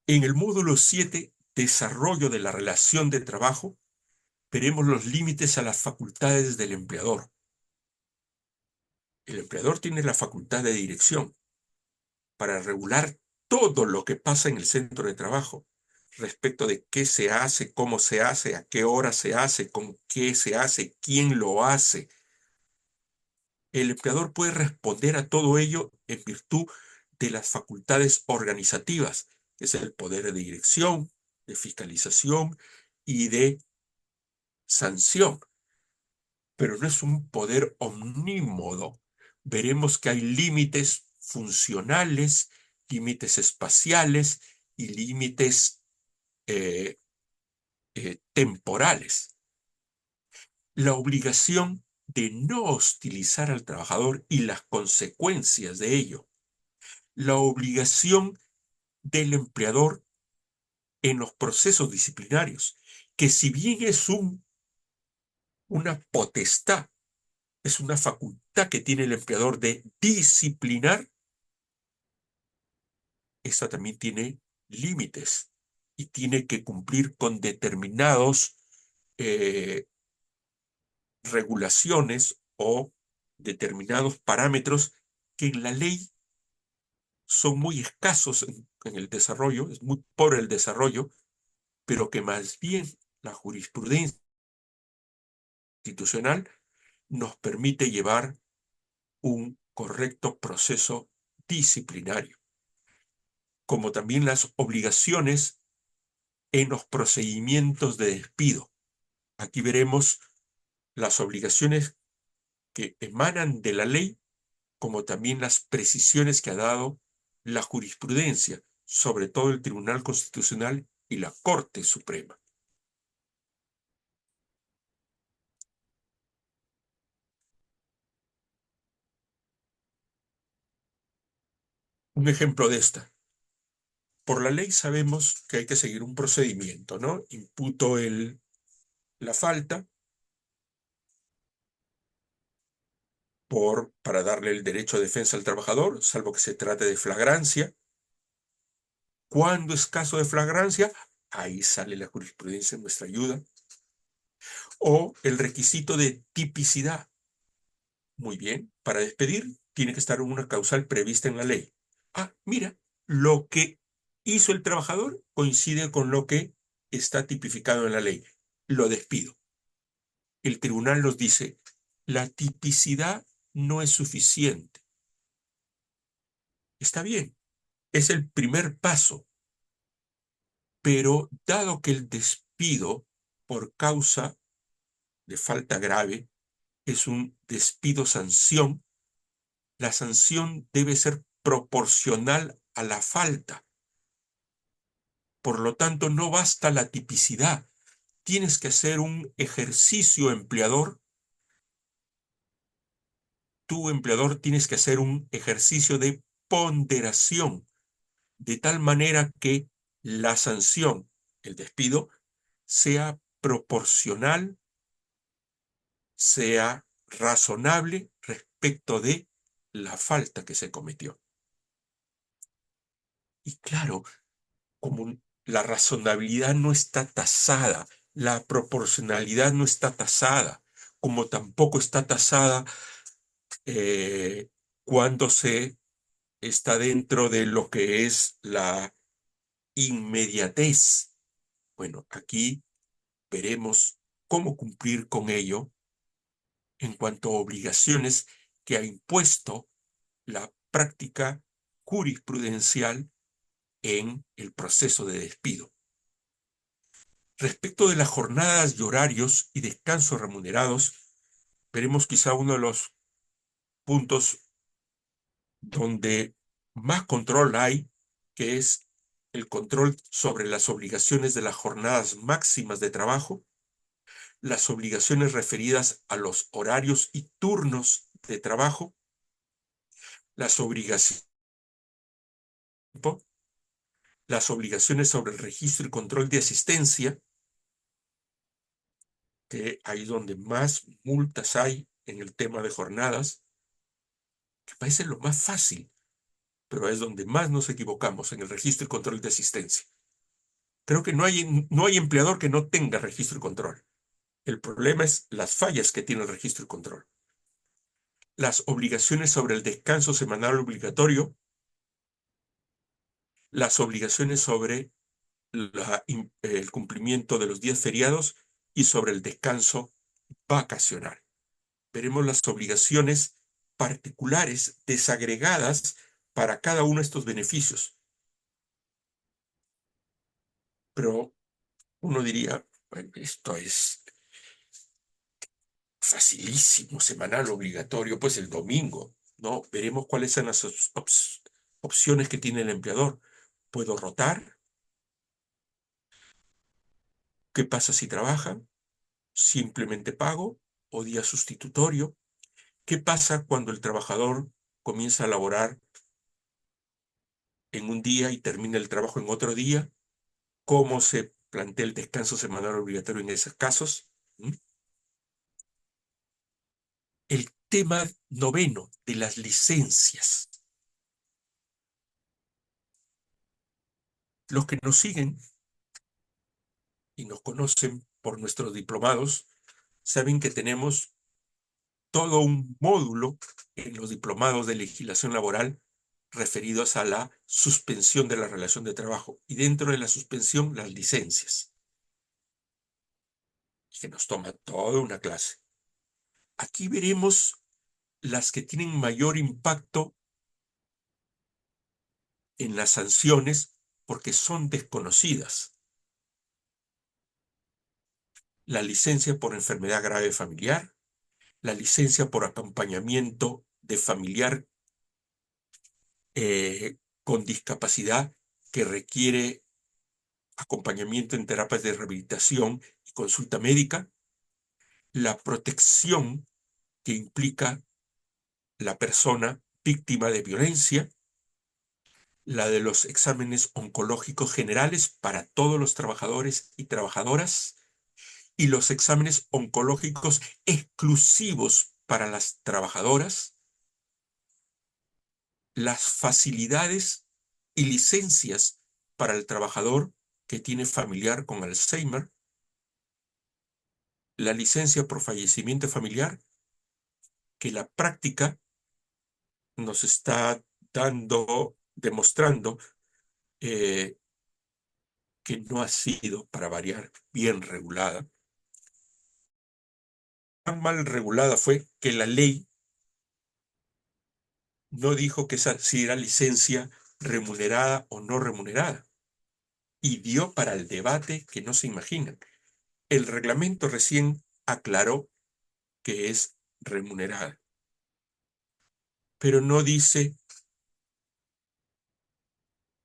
En el módulo 7, desarrollo de la relación de trabajo, veremos los límites a las facultades del empleador. El empleador tiene la facultad de dirección para regular todo lo que pasa en el centro de trabajo, respecto de qué se hace, cómo se hace, a qué hora se hace, con qué se hace, quién lo hace. El empleador puede responder a todo ello en virtud de las facultades organizativas, que es el poder de dirección, de fiscalización y de sanción, pero no es un poder omnímodo. Veremos que hay límites funcionales, límites espaciales y límites eh, temporales. La obligación de no hostilizar al trabajador y las consecuencias de ello. la obligación del empleador en los procesos disciplinarios, que si bien es una potestad, es una facultad que tiene el empleador de disciplinar, esa también tiene límites y tiene que cumplir con determinados eh, regulaciones o determinados parámetros que en la ley son muy escasos en el desarrollo, es muy pobre el desarrollo, pero que más bien la jurisprudencia institucional nos permite llevar un correcto proceso disciplinario, como también las obligaciones en los procedimientos de despido. Aquí veremos las obligaciones que emanan de la ley, como también las precisiones que ha dado la jurisprudencia, sobre todo el Tribunal Constitucional y la Corte Suprema. Un ejemplo de esta. Por la ley sabemos que hay que seguir un procedimiento, ¿no? Imputo la falta para darle el derecho a defensa al trabajador, salvo que se trate de flagrancia. ¿Cuándo es caso de flagrancia? Ahí sale la jurisprudencia en nuestra ayuda. O el requisito de tipicidad. Muy bien, para despedir tiene que estar una causal prevista en la ley. Ah, mira, lo que hizo el trabajador coincide con lo que está tipificado en la ley. Lo despido. El tribunal nos dice, la tipicidad no es suficiente. Está bien, es el primer paso, pero dado que el despido por causa de falta grave es un despido sanción, la sanción debe ser proporcional a la falta. Por lo tanto, no basta la tipicidad. Tienes que hacer un ejercicio empleador. Tu empleador tienes que hacer un ejercicio de ponderación, de tal manera que la sanción, el despido, sea proporcional, sea razonable respecto de la falta que se cometió. Y claro, como la razonabilidad no está tasada, la proporcionalidad no está tasada, como tampoco está tasada eh, cuando se está dentro de lo que es la inmediatez. Bueno, aquí veremos cómo cumplir con ello en cuanto a obligaciones que ha impuesto la práctica jurisprudencial en el proceso de despido. Respecto de las jornadas y horarios y descansos remunerados, veremos quizá uno de los puntos donde más control hay, que es el control sobre las obligaciones de las jornadas máximas de trabajo, las obligaciones referidas a los horarios y turnos de trabajo, las obligaciones, las obligaciones sobre el registro y control de asistencia, que ahí donde más multas hay en el tema de jornadas, que parece lo más fácil, pero es donde más nos equivocamos, en el registro y control de asistencia. Creo que no hay empleador que no tenga registro y control. El problema es las fallas que tiene el registro y control. Las obligaciones sobre el descanso semanal obligatorio, las obligaciones sobre el cumplimiento de los días feriados y sobre el descanso vacacional. Veremos las obligaciones particulares desagregadas para cada uno de estos beneficios. Pero uno diría, bueno, esto es facilísimo, semanal obligatorio, pues el domingo, ¿no? Veremos cuáles son las opciones que tiene el empleador. ¿Puedo rotar? ¿Qué pasa si trabaja? ¿Simplemente pago o día sustitutorio? ¿Qué pasa cuando el trabajador comienza a laborar en un día y termina el trabajo en otro día, cómo se plantea el descanso semanal obligatorio en esos casos. ¿Mm? El tema noveno de las licencias. Los que nos siguen y nos conocen por nuestros diplomados saben que tenemos todo un módulo en los diplomados de legislación laboral referidos a la suspensión de la relación de trabajo y dentro de la suspensión las licencias, que nos toma toda una clase. Aquí veremos las que tienen mayor impacto en las sanciones porque son desconocidas. La licencia por enfermedad grave familiar, la licencia por acompañamiento de familiar con discapacidad que requiere acompañamiento en terapias de rehabilitación y consulta médica, la protección que implica la persona víctima de violencia, la de los exámenes oncológicos generales para todos los trabajadores y trabajadoras, y los exámenes oncológicos exclusivos para las trabajadoras, las facilidades y licencias para el trabajador que tiene familiar con Alzheimer, la licencia por fallecimiento familiar, que la práctica nos está demostrando eh, que no ha sido, para variar, bien regulada. Tan mal regulada fue que la ley no dijo que esa si era licencia remunerada o no remunerada, y dio para el debate que no se imaginan. El reglamento recién aclaró que es remunerada, pero no dice,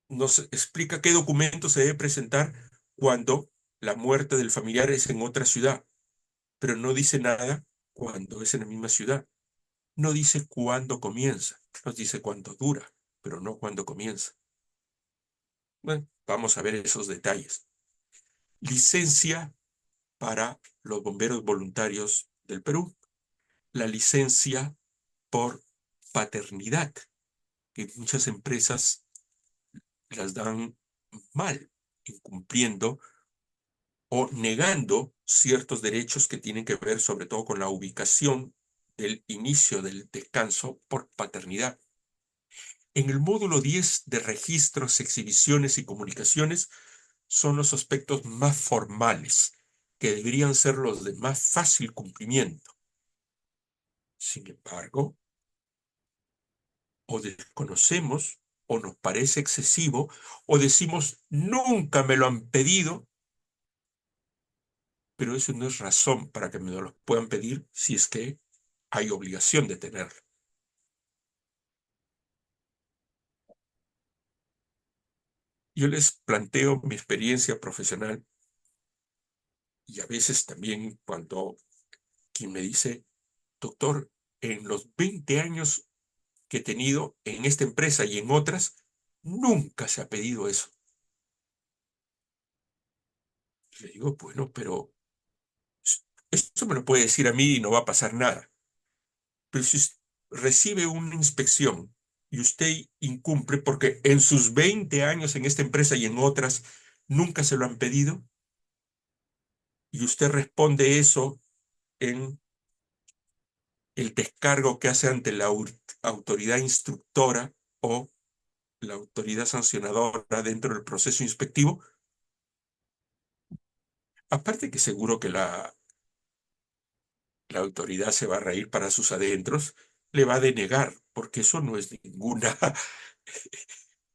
no se explica qué documento se debe presentar cuando la muerte del familiar es en otra ciudad, pero no dice nada cuando es en la misma ciudad. No dice cuándo comienza, nos dice cuánto dura, pero no cuándo comienza. Bueno, vamos a ver esos detalles. Licencia para los bomberos voluntarios del Perú. La licencia por paternidad, que muchas empresas las dan mal, incumpliendo o negando ciertos derechos que tienen que ver sobre todo con la ubicación del inicio del descanso por paternidad. En el módulo 10 de registros, exhibiciones y comunicaciones son los aspectos más formales, que deberían ser los de más fácil cumplimiento. Sin embargo, o desconocemos, o nos parece excesivo, o decimos, nunca me lo han pedido, pero eso no es razón para que me lo puedan pedir si es que hay obligación de tenerlo. Yo les planteo mi experiencia profesional y a veces también cuando quien me dice, doctor, en los 20 años que he tenido en esta empresa y en otras, nunca se ha pedido eso. Le digo, bueno, pero esto me lo puede decir a mí y no va a pasar nada. Pero si recibe una inspección y usted incumple porque en sus 20 años en esta empresa y en otras nunca se lo han pedido, y usted responde eso en el descargo que hace ante la autoridad instructora o la autoridad sancionadora dentro del proceso inspectivo, aparte que seguro que la autoridad se va a reír para sus adentros, le va a denegar, porque eso no es ninguna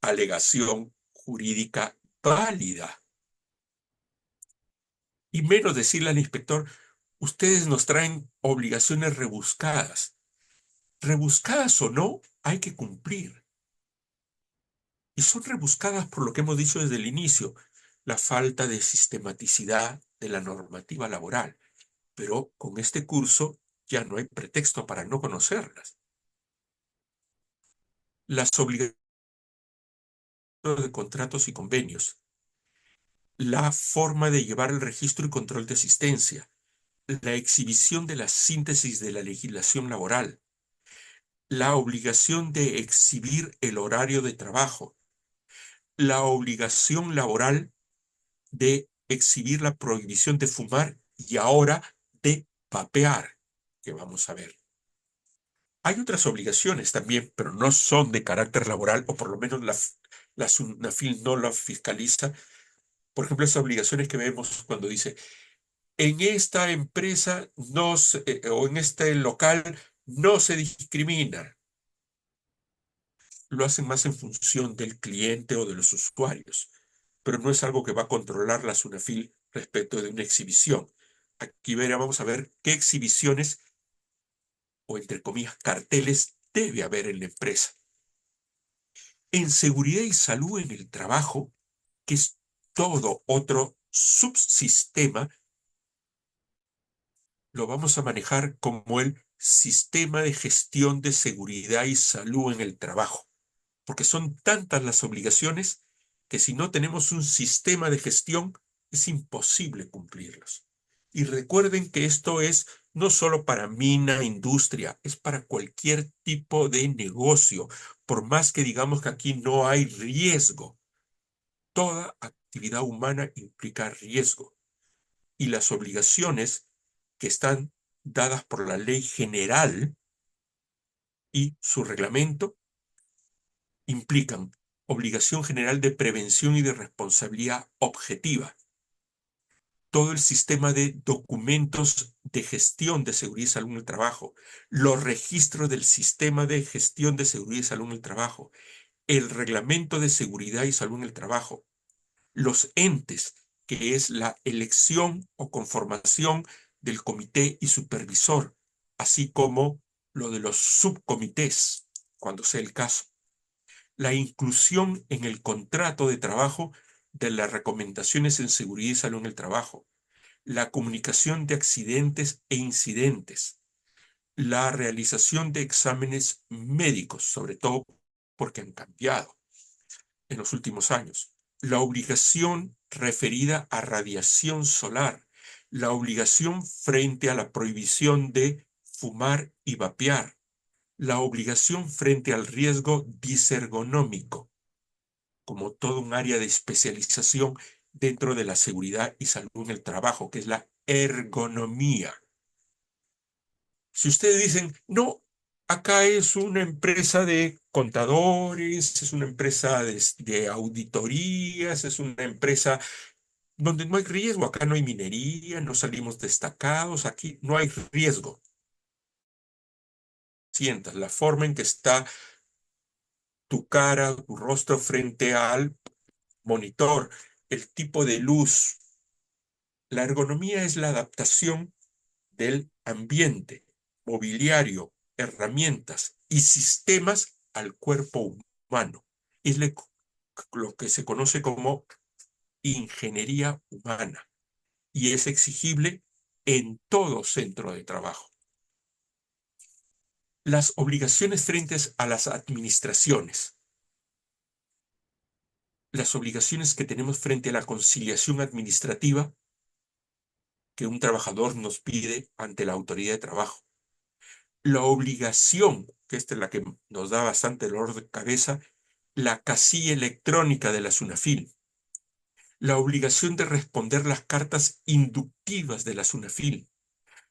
alegación jurídica válida. Y menos decirle al inspector, ustedes nos traen obligaciones rebuscadas. Rebuscadas o no, hay que cumplir. Y son rebuscadas por lo que hemos dicho desde el inicio, la falta de sistematicidad de la normativa laboral. Pero con este curso ya no hay pretexto para no conocerlas. Las obligaciones de contratos y convenios, la forma de llevar el registro y control de asistencia, la exhibición de la síntesis de la legislación laboral, la obligación de exhibir el horario de trabajo, la obligación laboral de exhibir la prohibición de fumar y ahora de vapear, que vamos a ver. Hay otras obligaciones también, pero no son de carácter laboral, o por lo menos la SUNAFIL no la fiscaliza. Por ejemplo, esas obligaciones que vemos cuando dice, en esta empresa no o en este local no se discrimina. Lo hacen más en función del cliente o de los usuarios, pero no es algo que va a controlar la SUNAFIL respecto de una exhibición. Aquí vamos a ver qué exhibiciones o, entre comillas, carteles debe haber en la empresa. En seguridad y salud en el trabajo, que es todo otro subsistema, lo vamos a manejar como el sistema de gestión de seguridad y salud en el trabajo, porque son tantas las obligaciones que si no tenemos un sistema de gestión es imposible cumplirlos. Y recuerden que esto es no solo para mina, industria, es para cualquier tipo de negocio, por más que digamos que aquí no hay riesgo. Toda actividad humana implica riesgo y las obligaciones que están dadas por la ley general y su reglamento implican obligación general de prevención y de responsabilidad objetiva, todo el sistema de documentos de gestión de seguridad y salud en el trabajo, los registros del sistema de gestión de seguridad y salud en el trabajo, el reglamento de seguridad y salud en el trabajo, los entes, que es la elección o conformación del comité y supervisor, así como lo de los subcomités, cuando sea el caso, la inclusión en el contrato de trabajo de las recomendaciones en seguridad y salud en el trabajo, la comunicación de accidentes e incidentes, la realización de exámenes médicos, sobre todo porque han cambiado en los últimos años, la obligación referida a radiación solar, la obligación frente a la prohibición de fumar y vapear, la obligación frente al riesgo disergonómico, como todo un área de especialización dentro de la seguridad y salud en el trabajo, que es la ergonomía. Si ustedes dicen, no, acá es una empresa de contadores, es una empresa de auditorías, es una empresa donde no hay riesgo, acá no hay minería, no salimos destacados, aquí no hay riesgo. Sientas la forma en que está tu cara, tu rostro frente al monitor, el tipo de luz. La ergonomía es la adaptación del ambiente, mobiliario, herramientas y sistemas al cuerpo humano. Es lo que se conoce como ingeniería humana y es exigible en todo centro de trabajo. Las obligaciones frente a las administraciones. Las obligaciones que tenemos frente a la conciliación administrativa que un trabajador nos pide ante la autoridad de trabajo. La obligación, que esta es la que nos da bastante dolor de cabeza, la casilla electrónica de la SUNAFIL, la obligación de responder las cartas inductivas de la SUNAFIL,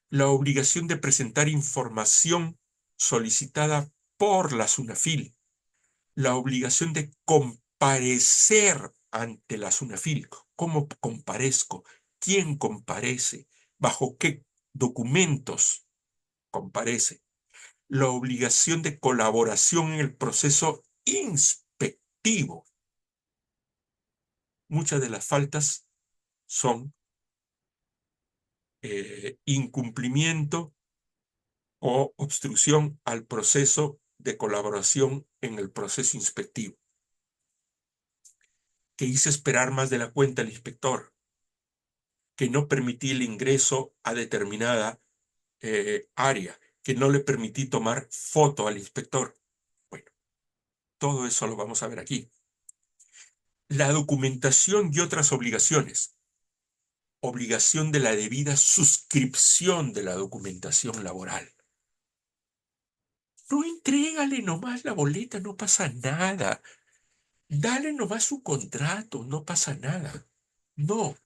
la obligación de presentar información solicitada por la SUNAFIL, la obligación de comparecer ante la SUNAFIL. ¿Cómo comparezco? ¿Quién comparece? ¿Bajo qué documentos comparece? La obligación de colaboración en el proceso inspectivo. Muchas de las faltas son incumplimiento o obstrucción al proceso de colaboración en el proceso inspectivo, que hice esperar más de la cuenta al inspector, que no permití el ingreso a determinada área, que no le permití tomar foto al inspector. Bueno, todo eso lo vamos a ver aquí. La documentación y otras obligaciones. Obligación de la debida suscripción de la documentación laboral. No entrégale nomás la boleta, no pasa nada. Dale nomás su contrato, no pasa nada. No,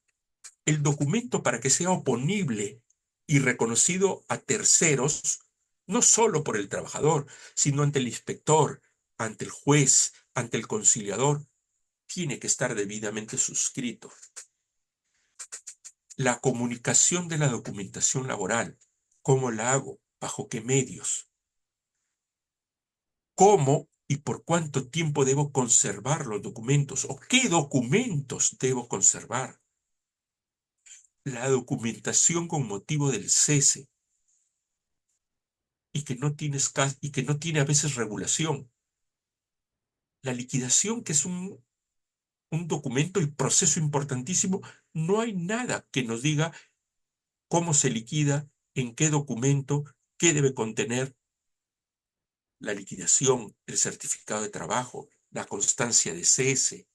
el documento para que sea oponible y reconocido a terceros, no solo por el trabajador, sino ante el inspector, ante el juez, ante el conciliador, tiene que estar debidamente suscrito. La comunicación de la documentación laboral, ¿cómo la hago? ¿Bajo qué medios? ¿Cómo y por cuánto tiempo debo conservar los documentos? ¿O qué documentos debo conservar? La documentación con motivo del cese y que no tiene a veces regulación. La liquidación, que es un documento y proceso importantísimo, no hay nada que nos diga cómo se liquida, en qué documento, qué debe contener la liquidación, el certificado de trabajo, la constancia de cese,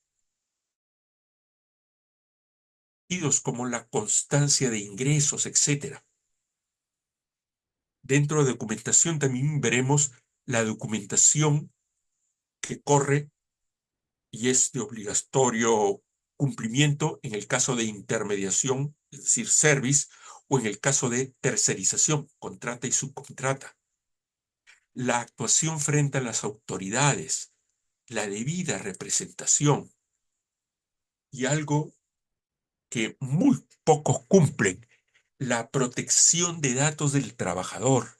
como la constancia de ingresos, etcétera. Dentro de documentación también veremos la documentación que corre y es de obligatorio cumplimiento en el caso de intermediación, es decir, service, o en el caso de tercerización, contrata y subcontrata. La actuación frente a las autoridades, la debida representación y algo que muy pocos cumplen, la protección de datos del trabajador,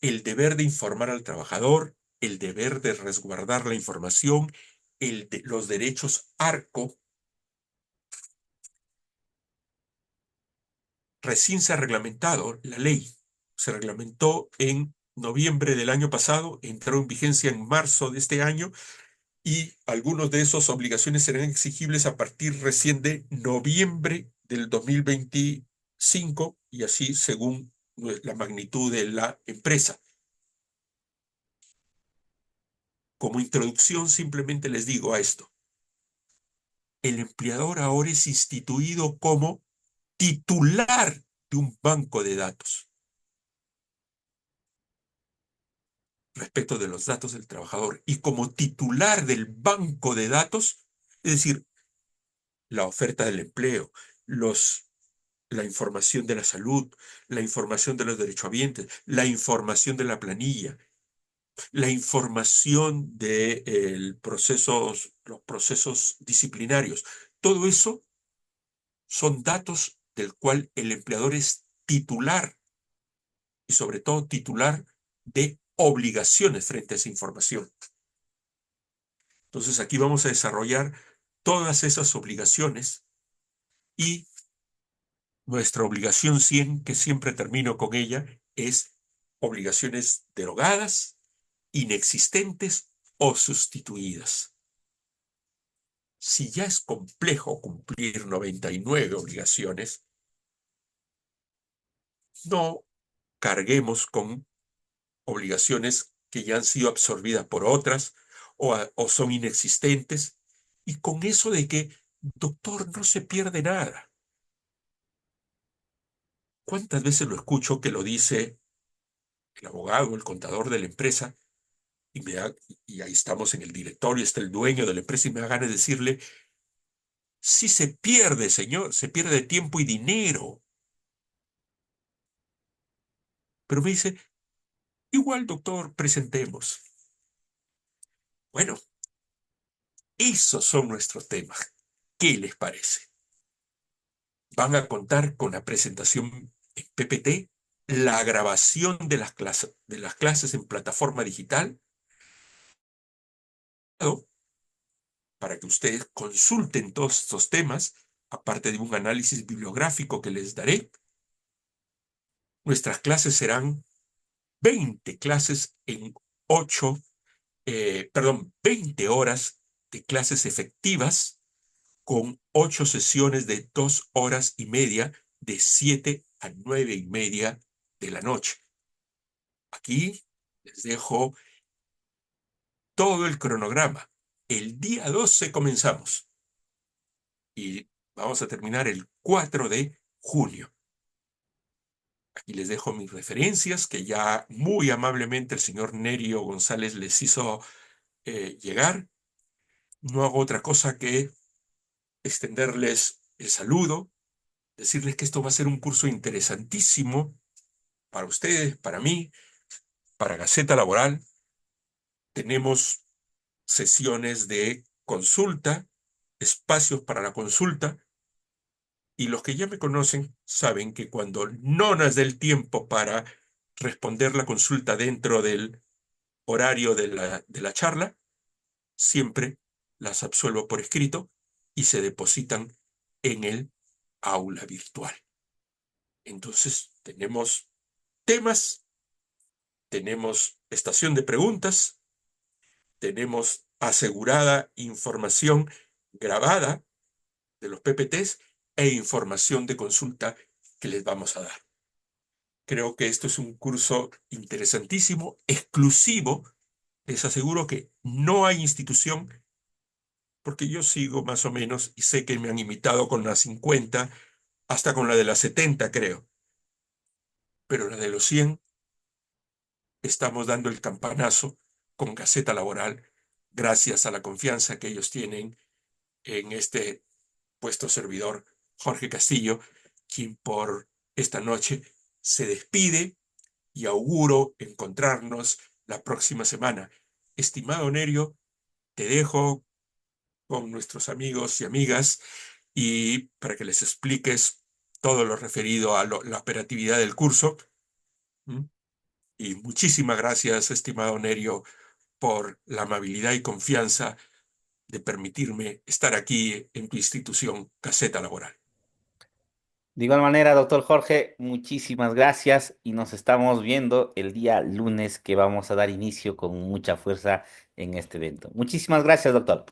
el deber de informar al trabajador, el deber de resguardar la información, los derechos ARCO. Recién se ha reglamentado la ley. Se reglamentó en noviembre del año pasado, entró en vigencia en marzo de este año y algunas de esas obligaciones serán exigibles a partir recién de noviembre del 2025 y así según la magnitud de la empresa. Como introducción simplemente les digo a esto. El empleador ahora es instituido como titular de un banco de datos respecto de los datos del trabajador y como titular del banco de datos, es decir, la oferta del empleo, los, la información de la salud, la información de los derechohabientes, la información de la planilla, la información de los procesos disciplinarios. Todo eso son datos del cual el empleador es titular y sobre todo titular de obligaciones frente a esa información. Entonces aquí vamos a desarrollar todas esas obligaciones y nuestra obligación 100, que siempre termino con ella, es obligaciones derogadas, inexistentes o sustituidas. Si ya es complejo cumplir 99 obligaciones, no carguemos con obligaciones que ya han sido absorbidas por otras o son inexistentes, y con eso de que, doctor, no se pierde nada. ¿Cuántas veces lo escucho que lo dice el abogado, el contador de la empresa, y, y ahí estamos en el directorio, está el dueño de la empresa y me da ganas de decirle, sí se pierde, señor, se pierde tiempo y dinero. Pero me dice, igual, doctor, presentemos. Bueno, esos son nuestros temas. ¿Qué les parece? Van a contar con la presentación en PPT, la grabación de las clases en plataforma digital, para que ustedes consulten todos estos temas, aparte de un análisis bibliográfico que les daré. Nuestras clases serán 20 clases en 20 horas de clases efectivas con 8 sesiones de 2 horas y media de 7 a 9:30 de la noche. Aquí les dejo todo el cronograma. El día 12 comenzamos. y vamos a terminar el 4 de junio. Aquí les dejo mis referencias que ya muy amablemente el señor Nerio González les hizo llegar. No hago otra cosa que extenderles el saludo, decirles que esto va a ser un curso interesantísimo para ustedes, para mí, para Gaceta Laboral. Tenemos sesiones de consulta, espacios para la consulta, y los que ya me conocen saben que cuando no nos dé el tiempo para responder la consulta dentro del horario de la charla, siempre las absuelvo por escrito y se depositan en el aula virtual. Entonces, tenemos temas, tenemos estación de preguntas, tenemos asegurada información grabada de los PPTs e información de consulta que les vamos a dar. Creo que esto es un curso interesantísimo, exclusivo. Les aseguro que no hay institución, porque yo sigo más o menos y sé que me han imitado con la 50, hasta con la de la 70, creo. Pero la de los 100 estamos dando el campanazo con Gaceta Laboral, gracias a la confianza que ellos tienen en este puesto servidor, Jorge Castillo, quien por esta noche se despide y auguro encontrarnos la próxima semana. Estimado Nerio, te dejo con nuestros amigos y amigas y para que les expliques todo lo referido a la operatividad del curso. ¿Mm? Y muchísimas gracias, estimado Nerio, por la amabilidad y confianza de permitirme estar aquí en tu institución, Gaceta Laboral. De igual manera, doctor Jorge, muchísimas gracias y nos estamos viendo el día lunes que vamos a dar inicio con mucha fuerza en este evento. Muchísimas gracias, doctor.